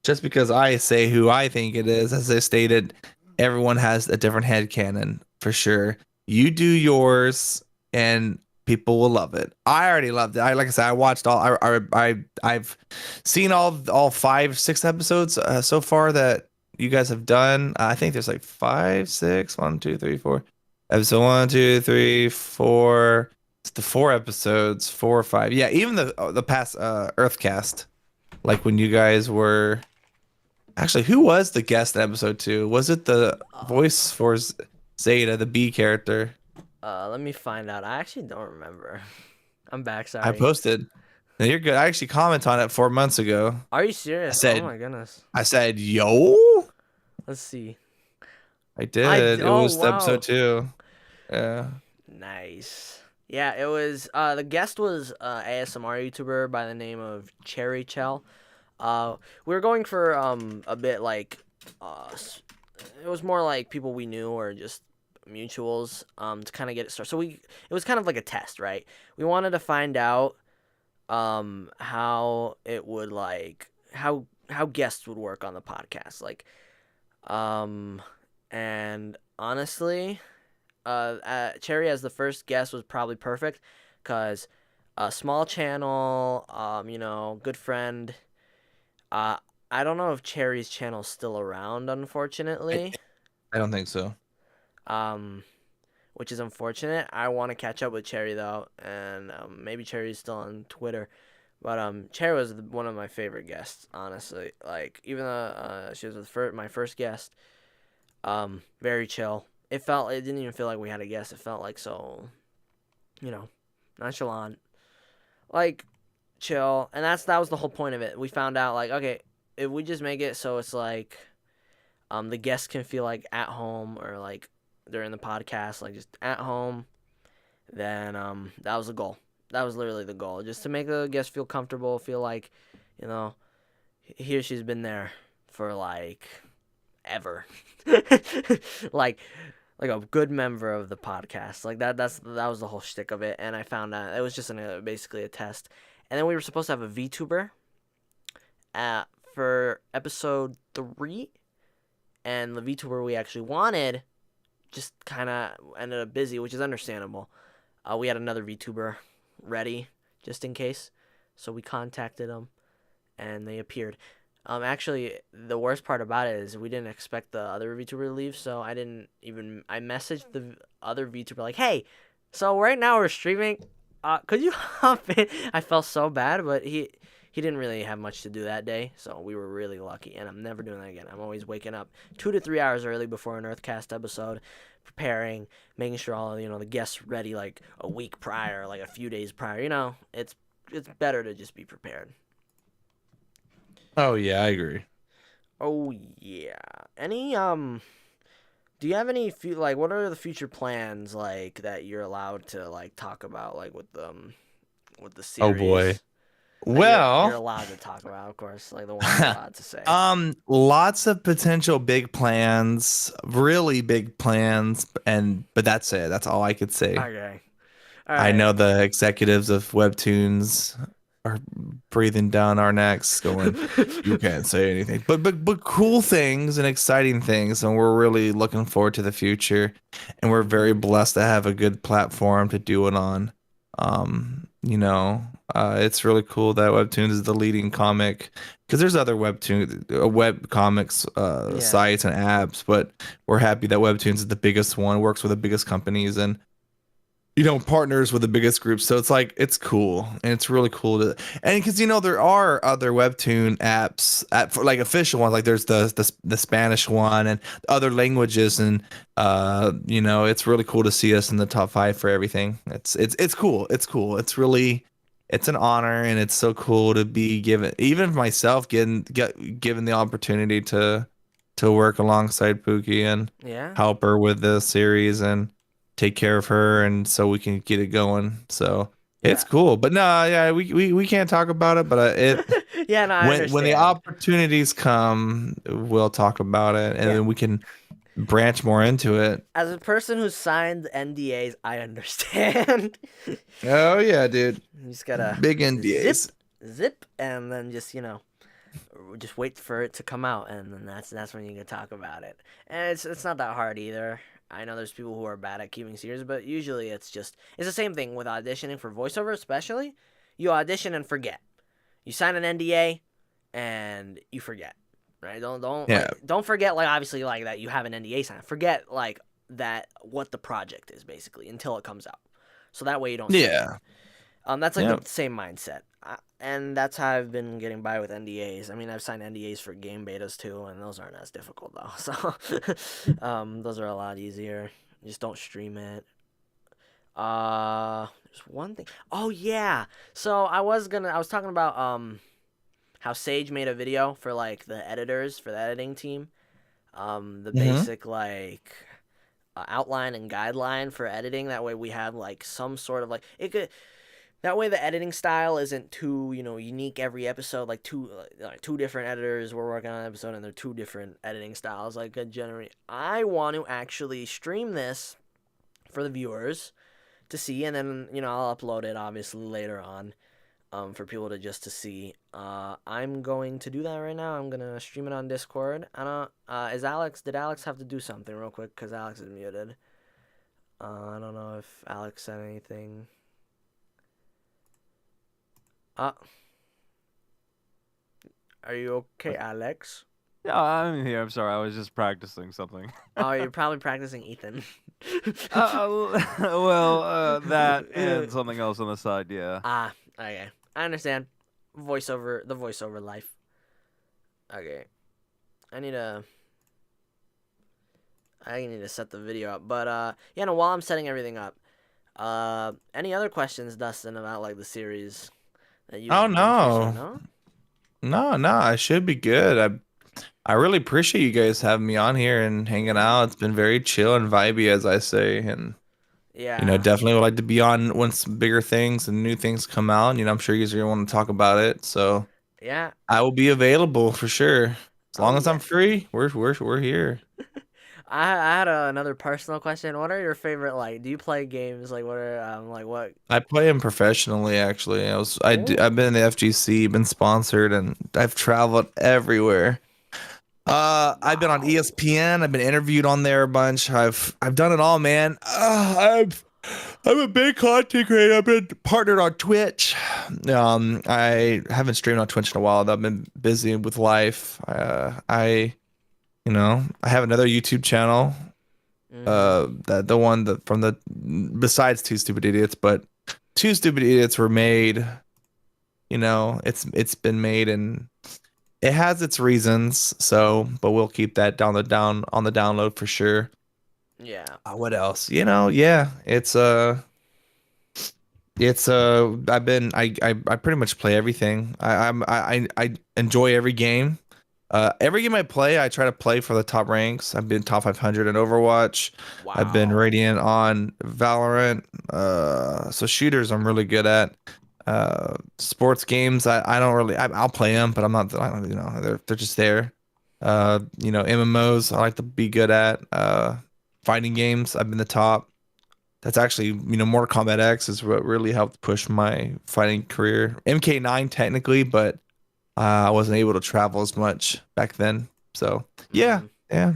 Just because I say who I think it is, as I stated, everyone has a different headcanon for sure. You do yours, and people will love it. I already loved it. Like I said, I watched all. I've seen all 5-6 episodes so far that you guys have done. I think there's like 5, 6, 1, 2, 3, 4. Episode 1, 2, 3, 4. It's the 4 episodes, 4 or 5. Yeah, even the past EarthCast, like when you guys were. Actually, who was the guest in episode 2? Was it the voice for Zeta, the B character? Let me find out. I actually don't remember. I'm back. Sorry. I posted. No, you're good. I actually commented on it 4 months ago. Are you serious? Oh my goodness. I said, yo. Let's see. I did. It was wow. episode 2. Yeah. Nice. Yeah, it was. The guest was ASMR YouTuber by the name of Cherry Chell. We were going for a bit like it was more like people we knew or just mutuals to kind of get it started. So it was kind of like a test, right? We wanted to find out how it would how guests would work on the podcast, and honestly, Cherry as the first guest was probably perfect, cause a small channel, good friend. I don't know if Cherry's channel's still around, I, unfortunately. I don't think so. Um, which is unfortunate. I want to catch up with Cherry though, and maybe Cherry's still on Twitter. But Cherry was one of my favorite guests, honestly. Like even though she was my first guest, very chill. It didn't even feel like we had a guest. It felt like so, nonchalant, like chill, and that was the whole point of it. We found out like okay, if we just make it so it's like, the guests can feel like at home or like during the podcast, like just at home, then that was the goal. That was literally the goal, just to make the guests feel comfortable, feel like, you know, here she's been there for like ever, like a good member of the podcast. Like that was the whole shtick of it. And I found out it was just basically a test. And then we were supposed to have a VTuber for episode 3, and the VTuber we actually wanted just kind of ended up busy, which is understandable. We had another VTuber ready just in case, so we contacted them, and they appeared. Actually, the worst part about it is we didn't expect the other VTuber to leave, so I messaged the other VTuber like, hey, so right now we're streaming, could you hop in? I felt so bad, but he didn't really have much to do that day, so we were really lucky, and I'm never doing that again. I'm always waking up 2 to 3 hours early before an EarthCast episode, preparing, making sure all, the guests ready like a week prior, like a few days prior. It's better to just be prepared. Oh yeah, I agree. Oh yeah. Do you have any what are the future plans like that you're allowed to like talk about like with the series? Oh boy. You're Well, allowed to talk about, of course, like the ones you're allowed to say. lots of potential big plans, really big plans, but that's it. That's all I could say. Okay. All I right. know the executives of Webtoons are breathing down our necks, going, "You can't say anything." But cool things and exciting things, and we're really looking forward to the future, and we're very blessed to have a good platform to do it on. It's really cool that Webtoons is the leading comic, because there's other web comics Yeah. sites and apps, but we're happy that Webtoons is the biggest one, works with the biggest companies, and partners with the biggest groups. So it's like, it's cool, and it's really cool and because there are other Webtoon apps for like official ones, like there's the Spanish one and other languages, and it's really cool to see us in the top 5 for everything. It's cool. It's an honor, and it's so cool to be given, even myself given the opportunity to work alongside Pookie and help her with the series and take care of her, and so we can get it going. So it's cool. But no, yeah, we can't talk about it, but yeah, no, I understand. When the opportunities come, we'll talk about it, and then we can branch more into it. As a person who signed NDAs, I understand. Oh yeah, dude. You just gotta big NDAs. Zip, and then just just wait for it to come out, and then that's when you can talk about it. And it's not that hard either. I know there's people who are bad at keeping secrets, but usually it's the same thing with auditioning for voiceover, especially. You audition and forget. You sign an NDA and you forget, right? Don't forget, like, obviously, like, that you have an NDA signed. Forget, like, that what the project is, basically, until it comes out. So that way you don't forget. That's like the same mindset. And that's how I've been getting by with NDAs. I mean, I've signed NDAs for game betas too, and those aren't as difficult though. So those are a lot easier. Just don't stream it. There's one thing. Oh yeah. So I was talking about how Sage made a video for like the editors for the editing team. The basic like outline and guideline for editing. That way we have like some sort of like it could. That way the editing style isn't too, unique every episode. Like two different editors were working on an episode, and they're 2 different editing styles. Like I want to actually stream this for the viewers to see, and then I'll upload it obviously later on, for people to see. I'm going to do that right now. I'm gonna stream it on Discord. Did Alex have to do something real quick? Because Alex is muted. I don't know if Alex said anything. Uh, are you okay, Alex? Yeah, I'm here. I'm sorry. I was just practicing something. Oh, you're probably practicing Ethan. That and something else on the side. Yeah. Ah, okay. I understand. The voiceover life. Okay. I need to set the video up. But yeah, no, while I'm setting everything up, any other questions, Dustin, about like the series that you've Oh been fishing, no, no, I should be good. I really appreciate you guys having me on here and hanging out. It's been very chill and vibey, as I say, and Yeah. definitely would like to be on once bigger things and new things come out. I'm sure you guys are gonna want to talk about it, so Yeah. I will be available for sure. As Oh long as I'm yeah. free, we're here. I had another personal question. What are your favorite like? Do you play games? Like what are like what? I play them professionally, actually. I've Oh. been in the FGC, been sponsored, and I've traveled everywhere. I've been on Wow. ESPN. I've been interviewed on there a bunch. I've done it all, man. I'm a big content creator. I've been partnered on Twitch. I haven't streamed on Twitch in a while, though. I've been busy with life. I have another YouTube channel. Mm-hmm. The one that from the besides Two Stupid Idiots, but Two Stupid Idiots were made. It's been made and it has its reasons. So, but we'll keep that down on the download for sure. Yeah. What else? Yeah, I pretty much play everything. I enjoy every game. Every game I play, I try to play for the top ranks. I've been top 500 in Overwatch. I've been Wow. Radiant on Valorant. So shooters I'm really good at. Sports games I don't really I'll play them, but I'm not I don't, they're just there. MMOs I like to be good at. Fighting games I've been the top. That's actually, Mortal Kombat X is what really helped push my fighting career. MK9 technically, but I wasn't able to travel as much back then. So yeah, Mm-hmm. yeah.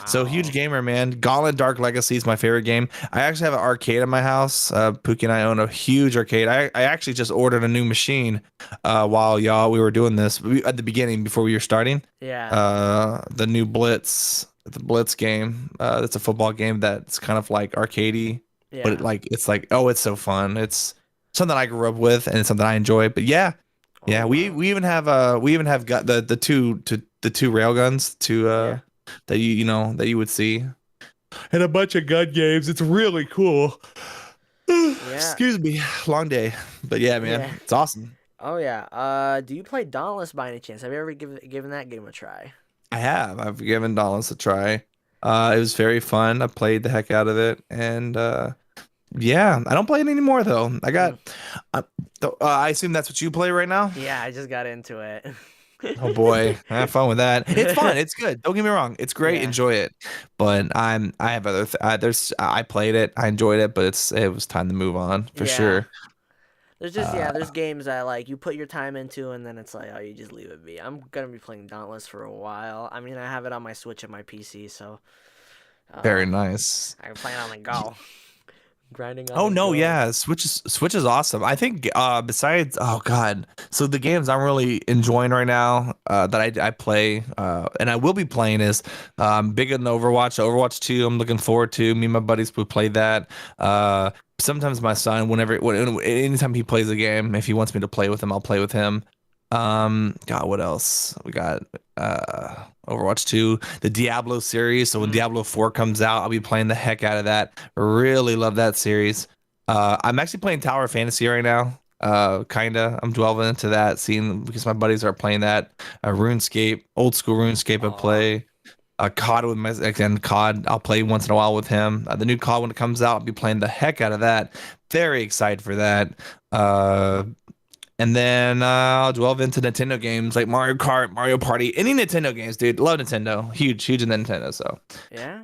So huge Wow. gamer, man. Gauntlet Dark Legacy is my favorite game. I actually have an arcade in my house. Pookie and I own a huge arcade. I actually just ordered a new machine while we were doing this at the beginning before we were starting. Yeah. The Blitz game. It's a football game that's kind of like arcadey, but Yeah. it's like, oh, it's so fun. It's something I grew up with and it's something I enjoy. But yeah, Oh yeah, we wow. we even have got the two railguns to Yeah. that you would see and a bunch of gun games. It's really cool. Yeah. Excuse me, long day, but yeah, man, Yeah. it's awesome. Oh yeah. Do you play Dauntless by any chance? Have you ever given that game a try? I've given Dauntless a try. It was very fun. I played the heck out of it, and yeah, I don't play it anymore though. Mm. I assume that's what you play right now. Yeah, I just got into it. Oh boy, have fun with that. It's fun. It's good. Don't get me wrong. It's great. Yeah. Enjoy it. But I have I played it. I enjoyed it, but it was time to move on for Yeah. sure. There's games that like you put your time into and then it's like, oh, you just leave it be. I'm gonna be playing Dauntless for a while. I mean, I have it on my Switch and my PC, so Very uh, nice. I can play it on the go, grinding on Oh the no, go. yeah, Switch is awesome. I think besides, oh god, so the games I'm really enjoying right now that I play and I will be playing is big in Overwatch 2. I'm looking forward to. Me and my buddies will play that. Sometimes my son, anytime he plays a game, if he wants me to play with him, I'll play with him. God, what else? We got Overwatch 2, the Diablo series. So when Mm. Diablo 4 comes out, I'll be playing the heck out of that. Really love that series. I'm actually playing Tower of Fantasy right now. Kinda. I'm delving into that scene because my buddies are playing that. RuneScape, old school RuneScape I Aw. play. COD again, COD. I'll play once in a while with him. The new COD when it comes out, I'll be playing the heck out of that. Very excited for that. And then I'll delve into Nintendo games like Mario Kart, Mario Party, any Nintendo games, dude. Love Nintendo. Huge in Nintendo. So, Yeah.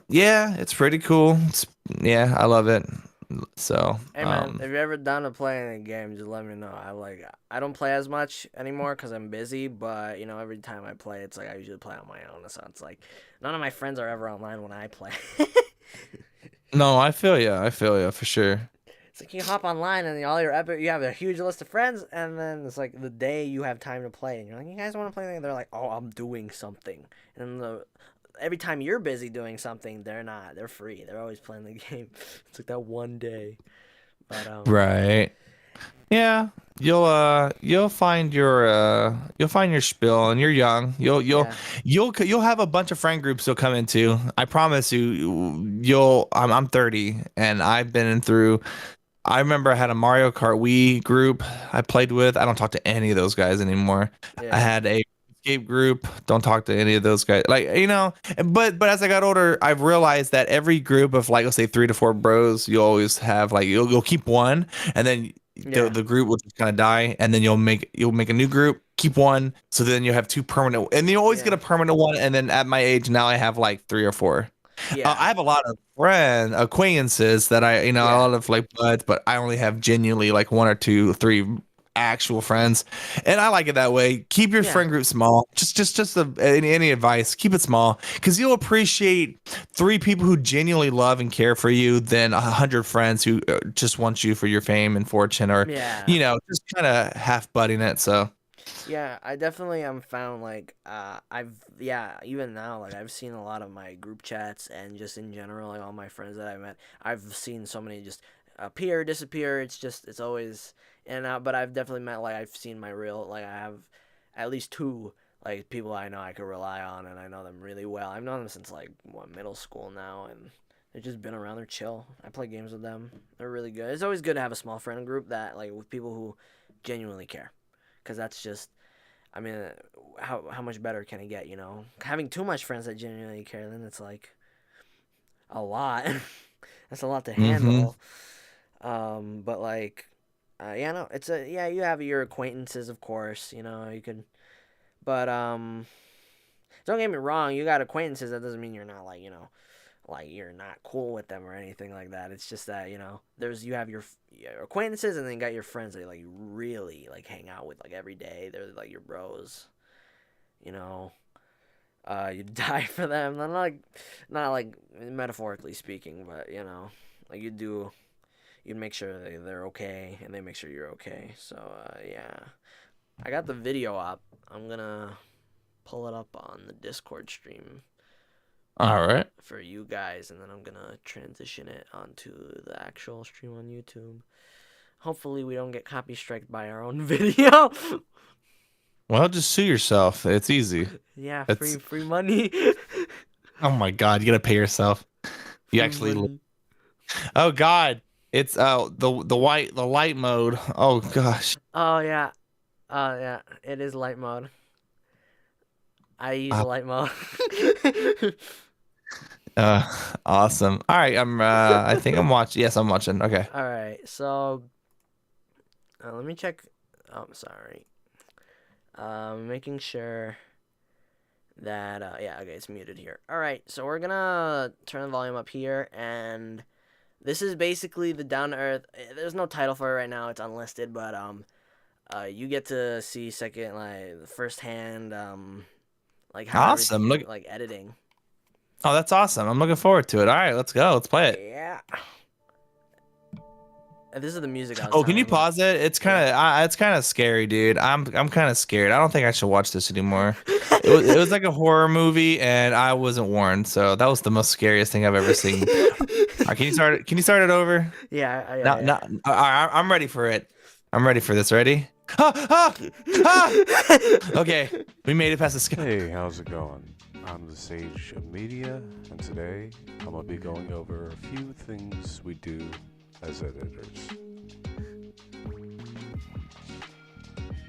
yeah, it's pretty cool. Yeah, I love it. So, Hey man, if you're ever down to playing a game, just let me know. I don't play as much anymore because I'm busy, but every time I play, it's like I usually play on my own. So it's like none of my friends are ever online when I play. No, I feel you. I feel you for sure. It's like you hop online and all your you have a huge list of friends, and then it's like the day you have time to play, and you're like, you guys want to play? And they're like, oh, I'm doing something, and every time you're busy doing something, they're not. They're free. They're always playing the game. It's like that one day, but Right. Yeah. You'll find your spiel, and you're young. yeah, You'll have a bunch of friend groups you'll come into. I promise you. I'm 30, and I've been in through. I remember I had a Mario Kart Wii group I played with. I don't talk to any of those guys anymore. I yeah, had a escape group. Don't talk to any of those guys. Like, but as I got older, I've realized that every group of, like, let's say 3 to 4 bros, you always have, like, you'll keep one, and then yeah, the group will just kind of die, and then you'll make a new group, keep one, so then you have 2 permanent, and you always get yeah, a permanent one. And then at my age now, I have like 3 or 4. I yeah, have a lot of acquaintances that a yeah, lot of like buds, but I only have genuinely like 1 or 2, 3 actual friends, and I like it that way. Keep your yeah, friend group small. Any advice? Keep it small, because you'll appreciate 3 people who genuinely love and care for you than 100 friends who just want you for your fame and fortune, or yeah. just kind of half butting it. So Yeah, I definitely am found like even now, like I've seen a lot of my group chats and just in general, like all my friends that I met, I've seen so many just appear, disappear. It's always in and out. But I've definitely met, like, I've seen my real, like, I have at least 2 like people I know I could rely on, and I know them really well. I've known them since like middle school now, and they've just been around. They're chill. I play games with them. They're really good. It's always good to have a small friend group that, like, with people who genuinely care, because that's just, I mean, how much better can it get? Having too much friends that genuinely care, then it's like a lot. That's a lot to hmm handle. But like, yeah, no, you have your acquaintances, of course. You could, but don't get me wrong. You got acquaintances. That doesn't mean you're not, like you're not cool with them or anything like that. It's just that you have your acquaintances, and then you got your friends that, like, you really, like, hang out with, like, every day. They're like your bros. You know, you die for them. Not like metaphorically speaking, but like you'd make sure they're okay, and they make sure you're okay. So yeah, I got the video up. I'm gonna pull it up on the Discord stream all right. for you guys, and then I'm gonna transition it onto the actual stream on YouTube. Hopefully, we don't get copy striked by our own video. Well, just sue yourself. It's easy. Yeah, free It's free money. Oh my God, you gotta pay yourself. You Free actually. money. Oh God, it's the light mode. Oh gosh. Oh yeah, yeah. It is light mode. I use Uh, a light mode. awesome. All right, I think I'm watching. Yes, I'm watching. Okay. All right, so let me check. Oh, I'm sorry. Making sure that yeah, okay, it's muted here. All right, so we're gonna turn the volume up here, and this is basically the Down to Earth. There's no title for it right now; it's unlisted, but you get to see second, like, firsthand, like how Awesome. everything, Look. like, editing. Oh, that's awesome. I'm looking forward to it. All right, let's go. Let's play it. Yeah. This is the music I was Oh, can telling you you about. pause it? It's kind of scary, dude. I'm kind of scared. I don't think I should watch this anymore. It was like a horror movie, and I wasn't warned, so that was the most scariest thing I've ever seen. All right, can you start it? Can you start it over? Yeah, No, yeah, no. I'm ready for it. I'm ready for this. Ready? Ah, ah, ah! Okay, we made it past the sky. Hey, how's it going? I'm the Sage of Media, and today I'm gonna be going over a few things we do as editors.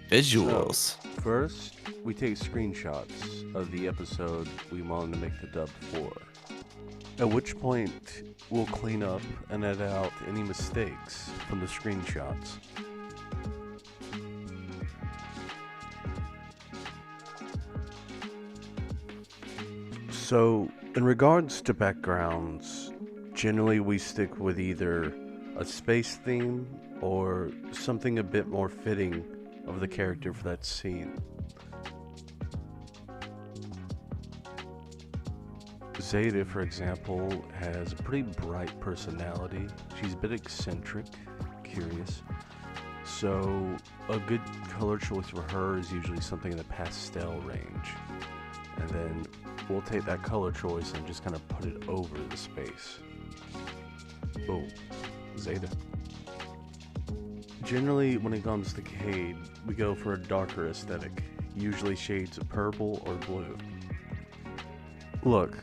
Visuals. So, first, we take screenshots of the episode we want to make the dub for. At which point, we'll clean up and edit out any mistakes from the screenshots. So, in regards to backgrounds, generally we stick with either a space theme or something a bit more fitting of the character for that scene. Zeta, for example, has a pretty bright personality. She's a bit eccentric, curious. So a good color choice for her is usually something in the pastel range. And then we'll take that color choice and just kind of put it over the space. Oh, Zeta. Generally, when it comes to Cade, we go for a darker aesthetic, usually shades of purple or blue. Look,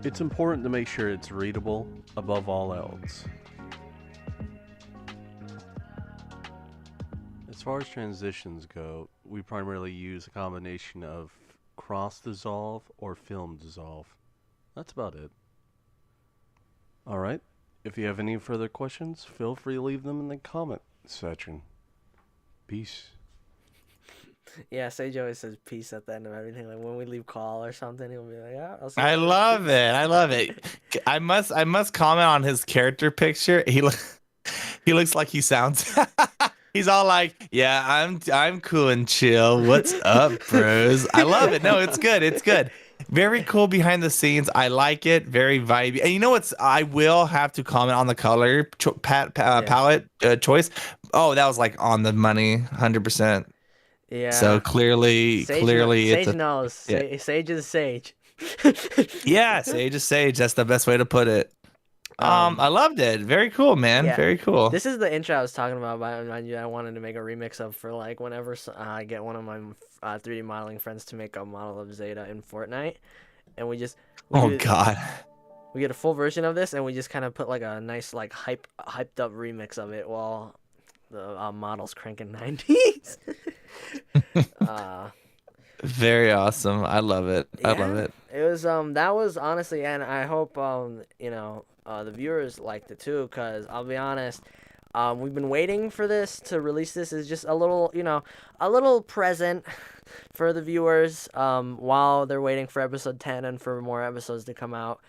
it's important to make sure it's readable above all else. As far as transitions go, we primarily use a combination of cross dissolve or film dissolve. That's about it. Alright, if you have any further questions, feel free to leave them in the comment section. Peace. Yeah, Sage always says peace at the end of everything. Like when we leave call or something, he'll be like, "Yeah, I'll see you I later. love Peace." it. I love it. I must comment on his character picture. He looks like he sounds. He's all like, "Yeah, I'm cool and chill. What's up, bros?" I love it. No, it's good. It's good. Very cool behind the scenes. I like it. Very vibey. And you know what's? I will have to comment on the color palette choice. Oh, that was like on the money, 100%. Yeah. So clearly, Sage it's knows. yeah. Sage is Sage. Yeah, sage is sage. That's the best way to put it. I loved it. Very cool, man. Yeah. Very cool. This is the intro I was talking about. Mind you, I wanted to make a remix of for like whenever I get one of my 3D modeling friends to make a model of Zeta in Fortnite, and we God. we get a full version of this, and we just kind of put like a nice like hyped up remix of it while the model's cranking 90s. Very awesome. I love it. I love it. It was that was honestly, and I hope the viewers liked it too, because I'll be honest, we've been waiting for this to release. This is just a little present for the viewers while they're waiting for episode 10 and for more episodes to come out.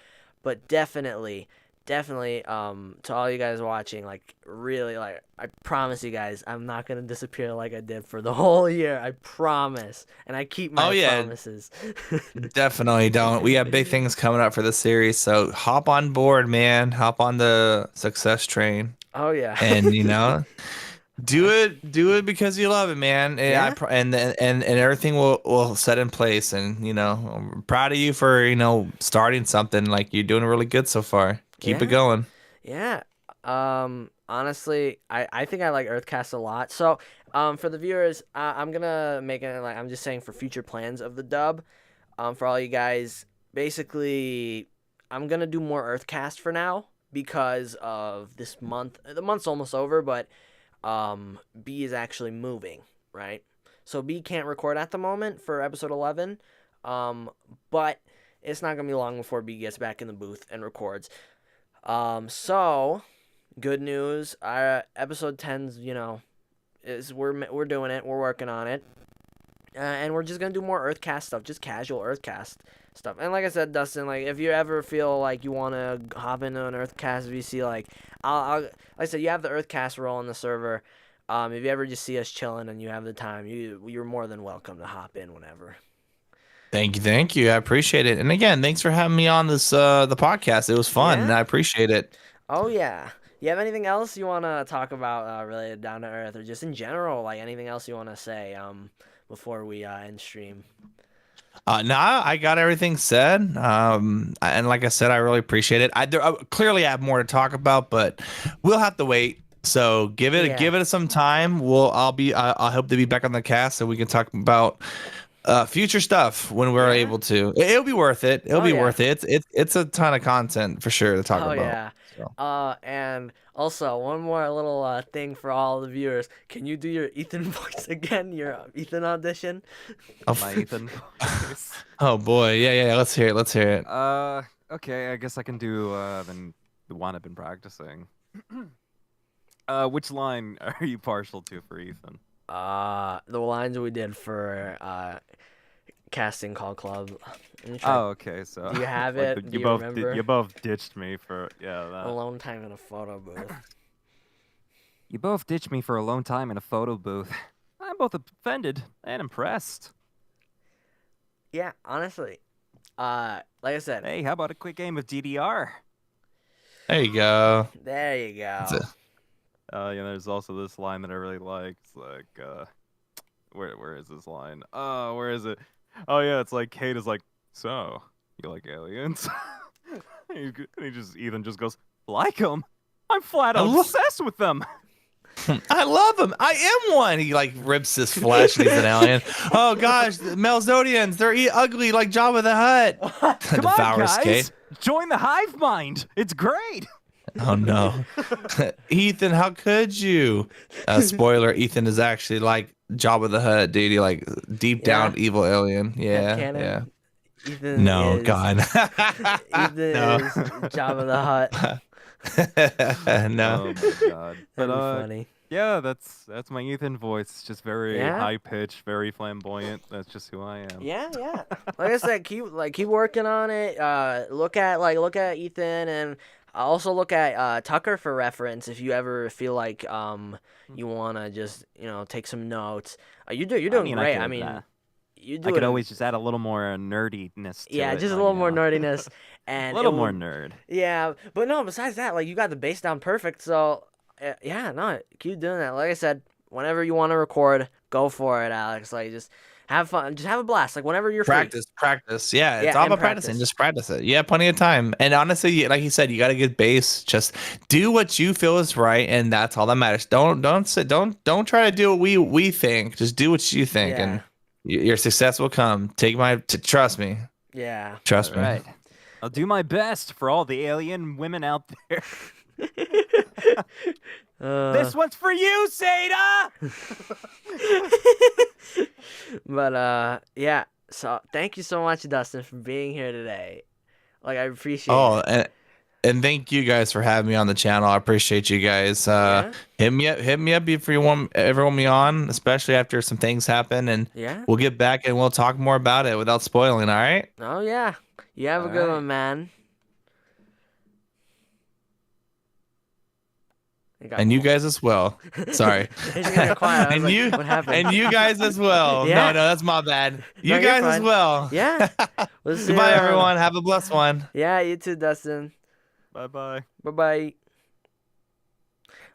But definitely to all you guys watching, like really, like I promise you guys, I'm not gonna disappear like I did for the whole year. I promise, and I keep my promises. Definitely don't. We have big things coming up for the series, so hop on board, man. Hop on the success train. Oh yeah. And do it because you love it, man. Yeah. And everything will set in place. And I'm proud of you for starting something. Like, you're doing really good so far. Keep it going. Yeah. Honestly, I think I like EarthCast a lot. So, for the viewers, I'm gonna make it like I'm just saying for future plans of the dub. For all you guys, basically, I'm gonna do more EarthCast for now because of this month. The month's almost over, but B is actually moving, right? So B can't record at the moment for episode 11, but it's not gonna be long before B gets back in the booth and records. So good news. Episode 10's, is we're doing it. We're working on it, and we're just gonna do more EarthCast stuff, just casual EarthCast stuff. And like I said, Dustin, like if you ever feel like you wanna hop into an EarthCast VC, like like I said, you have the EarthCast role on the server. If you ever just see us chilling and you have the time, you're more than welcome to hop in whenever. Thank you. I appreciate it. And again, thanks for having me on this the podcast. It was fun, and I appreciate it. Oh yeah. You have anything else you want to talk about related Down to Earth, or just in general, like anything else you want to say before we end stream? Nah, I got everything said. And like I said, I really appreciate it. I clearly have more to talk about, but we'll have to wait. So give it some time. I hope to be back on the cast so we can talk about future stuff when we're able to. It'll be worth it. It'll be worth it. It's a ton of content for sure to talk about. Yeah. So. And also one more little thing for all the viewers. Can you do your Ethan voice again? Your Ethan audition? My Ethan voice. Oh boy, yeah. Let's hear it. Okay. I guess I can do the one I've been practicing. Which line are you partial to for Ethan? The lines we did for Casting Call Club. Oh, okay. So do you have it? Do you remember? You both ditched me for that. Alone time in a photo booth. You both ditched me for alone time in a photo booth. I'm both offended and impressed. Yeah, honestly, Like I said, Hey, how about a quick game of DDR? There you go. there you go. That's it. There's also this line that I really like. It's like, where is this line? Oh, where is it? Oh yeah, it's like Kate is like, so you like aliens? Ethan just goes, like them? I'm flat out obsessed with them. I love him. I am one. He like rips his flesh and he's an alien. Oh gosh, the Melzodians, they're ugly like Jabba the Hutt. Come on, Devours guys, Kate. join the hive mind. It's great. Oh no, Ethan, how could you? Spoiler: Ethan is actually like Jabba the Hutt, dude. He like deep down evil alien. Yeah, Headcanon. yeah. Ethan No, is, God. Ethan No. is Jabba the Hutt. No. Oh my god. That'd be funny. Yeah, that's my Ethan voice. It's just very Yeah? high pitched, very flamboyant. That's just who I am. Yeah. Like I said, keep working on it. Look at Ethan, and also look at Tucker for reference if you ever feel like you wanna just take some notes. You're doing great. I mean, you do I could it- always just add a little more nerdiness to yeah, it. just a like, little you more know. nerdiness and A little it more will- nerd. Yeah, but no. Besides that, like you got the bass down perfect. So yeah, no, keep doing that. Like I said, whenever you want to record, go for it, Alex. Like just have fun, just have a blast. Like whenever you're free. Practice. Yeah, it's Yeah, all and about practicing. practice. Just practice it. You have plenty of time. And honestly, like you said, you got to get bass. Just do what you feel is right, and that's all that matters. Don't try to do what we think. Just do what you think, Yeah. and your success will come. Trust me. Yeah. Trust me. Right. I'll do my best for all the alien women out there. This one's for you, Seda! But yeah. So thank you so much, Dustin, for being here today. Like I appreciate Oh, it. and thank you guys for having me on the channel. I appreciate you guys. Yeah. Hit me up if you ever want me on, especially after some things happen, and Yeah. we'll get back and we'll talk more about it without spoiling. All right. Oh yeah. You have a All good right. one, man. And you guys as well. Sorry. He's gonna get quiet. I was And like, you what happened? and you guys as well. Yeah. No, that's my bad. You No, you're guys as fine. well. Yeah. We'll see you Goodbye, around. everyone. Have a blessed one. Yeah, you too, Dustin. Bye-bye. Bye-bye.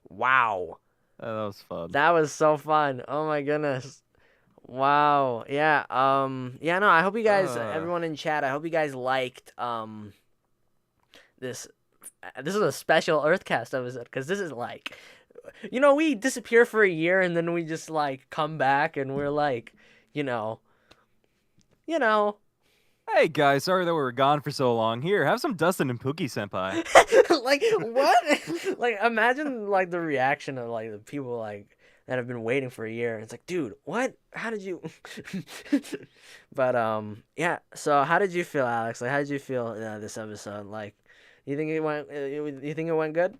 Wow. That was fun. That was so fun. Oh my goodness. Wow. Yeah. Yeah, no, I hope you guys everyone in chat, I hope you guys liked this is a special EarthCast episode because this is like we disappear for a year and then we just like come back and we're like, you know. Hey guys, sorry that we were gone for so long. Here, have some Dustin and Pookie senpai. Like what? Like imagine like the reaction of like the people like that have been waiting for a year. It's like, dude, what? How did you? But yeah. So how did you feel, Alex? Like how did you feel this episode? Like, you think it went? You think it went good?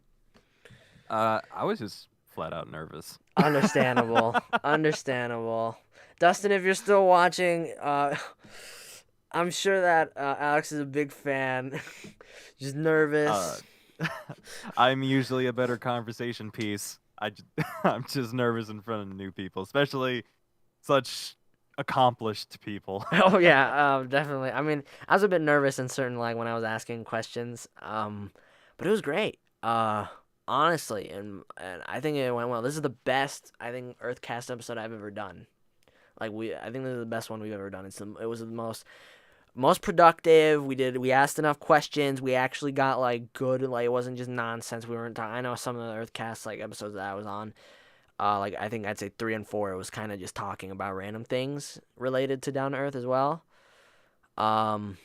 I was just flat out nervous. Understandable. Understandable. Dustin, if you're still watching, I'm sure that Alex is a big fan. Just nervous. I'm usually a better conversation piece. I'm just nervous in front of new people, especially such accomplished people. Oh yeah, definitely. I mean, I was a bit nervous in certain like when I was asking questions, but it was great. Honestly, and I think it went well. This is the best EarthCast episode I've ever done. I think this is the best one we've ever done. It was the most productive. We asked enough questions. We actually got like good, like it wasn't just nonsense. We weren't talking. I know some of the EarthCast like episodes that I was on, like I think I'd say 3 and 4, it was kind of just talking about random things related to Down to Earth as well. But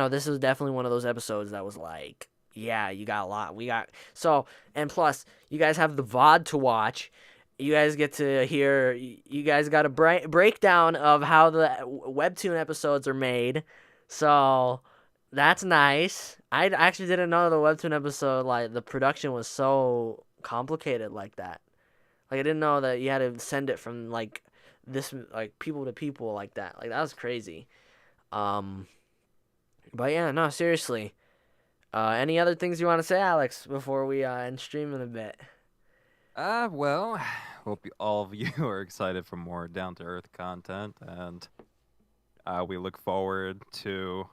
this is definitely one of those episodes that was like, yeah, you got a lot. And plus you guys have the VOD to watch. You guys get to hear, you guys got a breakdown of how the webtoon episodes are made. So that's nice. I actually didn't know the webtoon episode, like the production was so complicated like that. Like I didn't know that you had to send it from like this, like people to people like that. Like that was crazy. But yeah, no, seriously. Any other things you want to say, Alex, before we end stream in a bit? Well, hope all of you are excited for more down to earth content, and We look forward to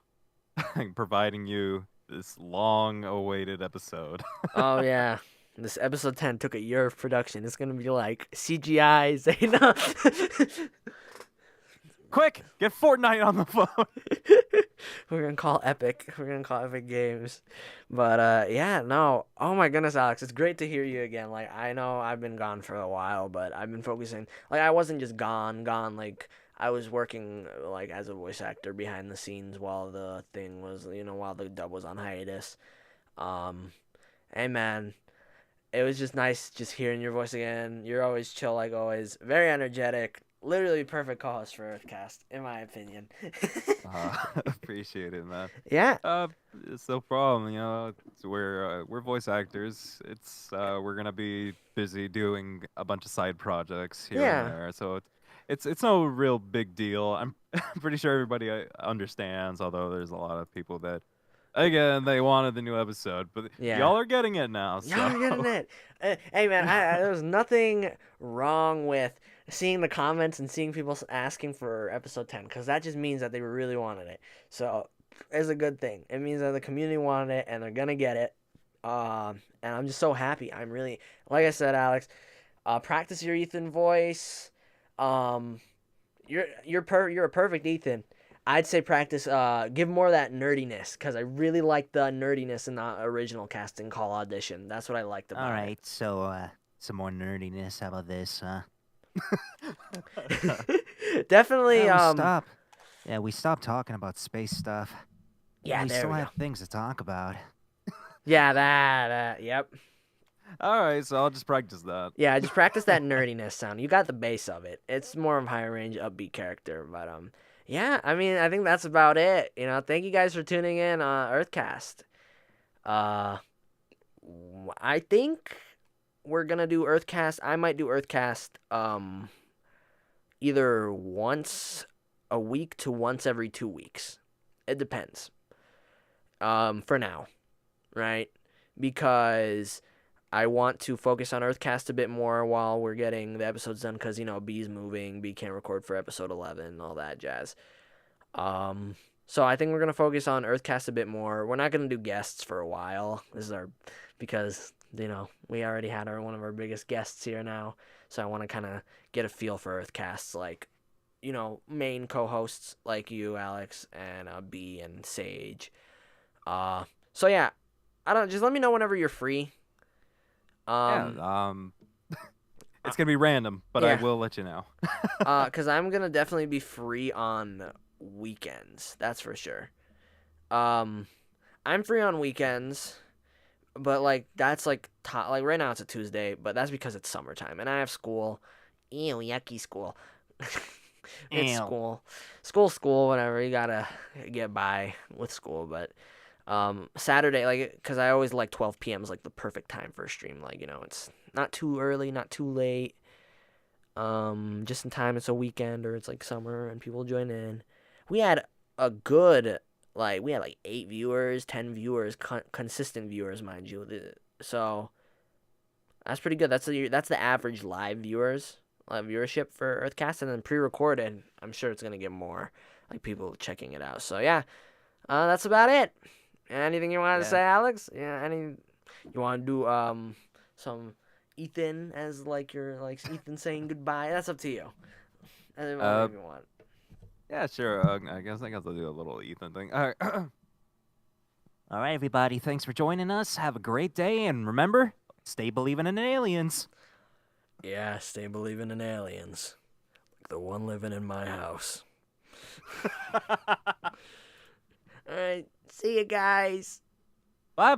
providing you this long-awaited episode. Oh yeah. This episode 10 took a year of production. It's gonna be like CGI, Zayna. Quick, get Fortnite on the phone. We're gonna call Epic. We're gonna call Epic Games. But yeah, no. Oh my goodness, Alex, it's great to hear you again. Like I know I've been gone for a while, but I've been focusing. Like I wasn't just gone. Like I was working like as a voice actor behind the scenes while the thing was, while the dub was on hiatus. Hey man, it was just nice just hearing your voice again. You're always chill like always, very energetic. Literally perfect cause for EarthCast, in my opinion. Appreciate it, man. Yeah. It's no problem. We're voice actors. We're gonna be busy doing a bunch of side projects here Yeah. and there, so it's no real big deal. I'm pretty sure everybody understands. Although there's a lot of people that, again, they wanted the new episode, but Yeah. y'all are getting it now. So. Y'all are getting it. Hey man, there's nothing wrong with seeing the comments and seeing people asking for episode 10, because that just means that they really wanted it. So it's a good thing. It means that the community wanted it and they're gonna get it. And I'm just so happy. I'm really, like I said, Alex, practice your Ethan voice. You're a perfect Ethan. I'd say practice, give more of that nerdiness, because I really like the nerdiness in the original casting call audition. That's what I liked about All right, so some more nerdiness. How about this, huh? it. Definitely, We stopped talking about space stuff. Yeah, we there still we go. have things to talk about. Yeah, that, yep. All right, so I'll just practice that. Yeah, just practice that nerdiness sound. You got the base of it. It's more of a higher range, upbeat character, but yeah, I mean, I think that's about it. Thank you guys for tuning in on EarthCast. I think we're gonna do EarthCast. I might do EarthCast either once a week to once every 2 weeks. It depends. For now, right? Because I want to focus on EarthCast a bit more while we're getting the episodes done, because B's moving. B can't record for episode 11, all that jazz. So I think we're gonna focus on EarthCast a bit more. We're not gonna do guests for a while. Because we already had one of our biggest guests here now, so I want to kind of get a feel for EarthCasts, like main co-hosts like you, Alex, and B and Sage. So yeah, just let me know whenever you're free. It's gonna be random, but I yeah. will let you know. Because I'm gonna definitely be free on weekends. That's for sure. I'm free on weekends, but that's like right now it's a Tuesday, but that's because it's summertime and I have school. Ew, yucky school. It's Ew. school, whatever. You gotta get by with school, but Saturday, because I always like 12 p.m. is like the perfect time for a stream. It's not too early, not too late. Just in time. It's a weekend or it's like summer and people join in. We had a good, we had 8 viewers, 10 viewers, consistent viewers, mind you. So that's pretty good. That's the average live viewership for EarthCast, and then pre-recorded, I'm sure it's gonna get more, people checking it out. So yeah, that's about it. Anything you wanted to say, Alex? Yeah, you want to do some Ethan as your Ethan saying goodbye? That's up to you. Whatever you want. Yeah, sure. I guess I'll do a little Ethan thing. All right. All right, everybody. Thanks for joining us. Have a great day, and remember, stay believing in aliens. Yeah, stay believing in aliens, like the one living in my house. All right, see you guys. Bye-bye.